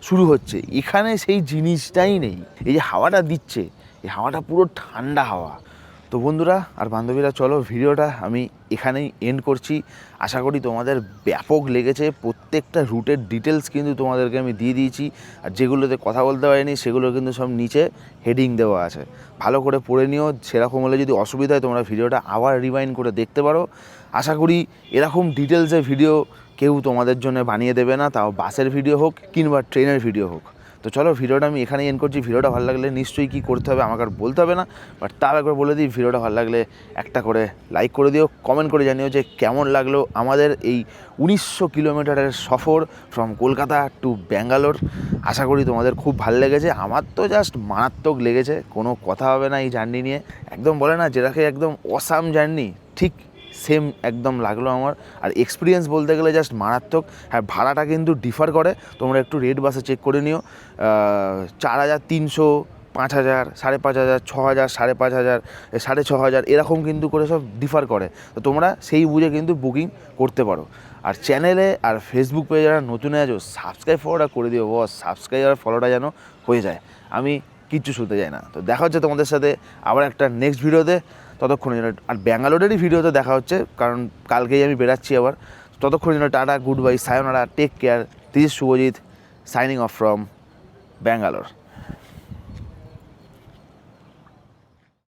শুরু হচ্ছে। এখানে সেই জিনিসটাই নেই, এই যে হাওয়াটা দিচ্ছে এই হাওয়াটা পুরো ঠান্ডা হাওয়া। তো বন্ধুরা আর বান্ধবীরা, চলো ভিডিওটা আমি এখানেই এন্ড করছি। আশা করি তোমাদের ব্যাপক লেগেছে। প্রত্যেকটা রুটের ডিটেলস কিন্তু তোমাদেরকে আমি দিয়ে দিয়েছি, আর যেগুলোতে কথা বলতে পারিনি সেগুলো কিন্তু সব নিচে হেডিং দেওয়া আছে, ভালো করে পড়ে নিও। সেরকম হলে যদি অসুবিধা হয় তোমরা ভিডিওটা আবার রিওয়াইন্ড করে দেখতে পারো। আশা করি এরকম ডিটেলসের ভিডিও কেউ তোমাদের জন্য বানিয়ে দেবে না, তাও বাসের ভিডিও হোক কিংবা ট্রেনের ভিডিও হোক। তো চলো ভিডিওটা আমি এখানেই এন্ড করছি। ভিডিওটা ভালো লাগলে নিশ্চয়ই কী করতে হবে আমাকে আর বলতে হবে না, বাট তাও একবার বলে দিই, ভিডিওটা ভালো লাগলে একটা করে লাইক করে দিও, কমেন্ট করে জানিও যে কেমন লাগলো আমাদের এই 1900 কিলোমিটারের সফর ফ্রম কলকাতা টু ব্যাঙ্গালোর। আশা করি তোমাদের খুব ভালো লেগেছে, আমার তো জাস্ট মারাত্মক লেগেছে, কোনো কথা হবে না এই জার্নি নিয়ে। একদম বলে না যেটাকে একদম অসাম জার্নি, ঠিক সেম একদম লাগলো আমার। আর এক্সপিরিয়েন্স বলতে গেলে জাস্ট মারাত্মক। হ্যাঁ ভাড়াটা কিন্তু ডিফার করে, তোমরা একটু রেড বাসে চেক করে নিও। 4300, 5000, 5500, 6000, 5500, 6500 এরকম কিন্তু করে সব ডিফার করে। তো তোমরা সেই বুঝে কিন্তু বুকিং করতে পারো। আর চ্যানেলে আর ফেসবুক পেজে যারা নতুন আছো সাবস্ক্রাইব ফলোটা করে দিও বস, সাবস্ক্রাইব আর ফলোটা যেন হয়ে যায়, আমি কিচ্ছু শুনতে যাই না। তো দেখা হচ্ছে তোমাদের সাথে আবার একটা নেক্সট ভিডিওতে, ততক্ষণে যেন, আর ব্যাঙ্গালোরেরই ভিডিওতে দেখা হচ্ছে কারণ কালকেই আমি বেরাচ্ছি আবার। ততক্ষণে যেন tata, good bye, sayonara, take care. This is Shubhajit signing off from Bangalore.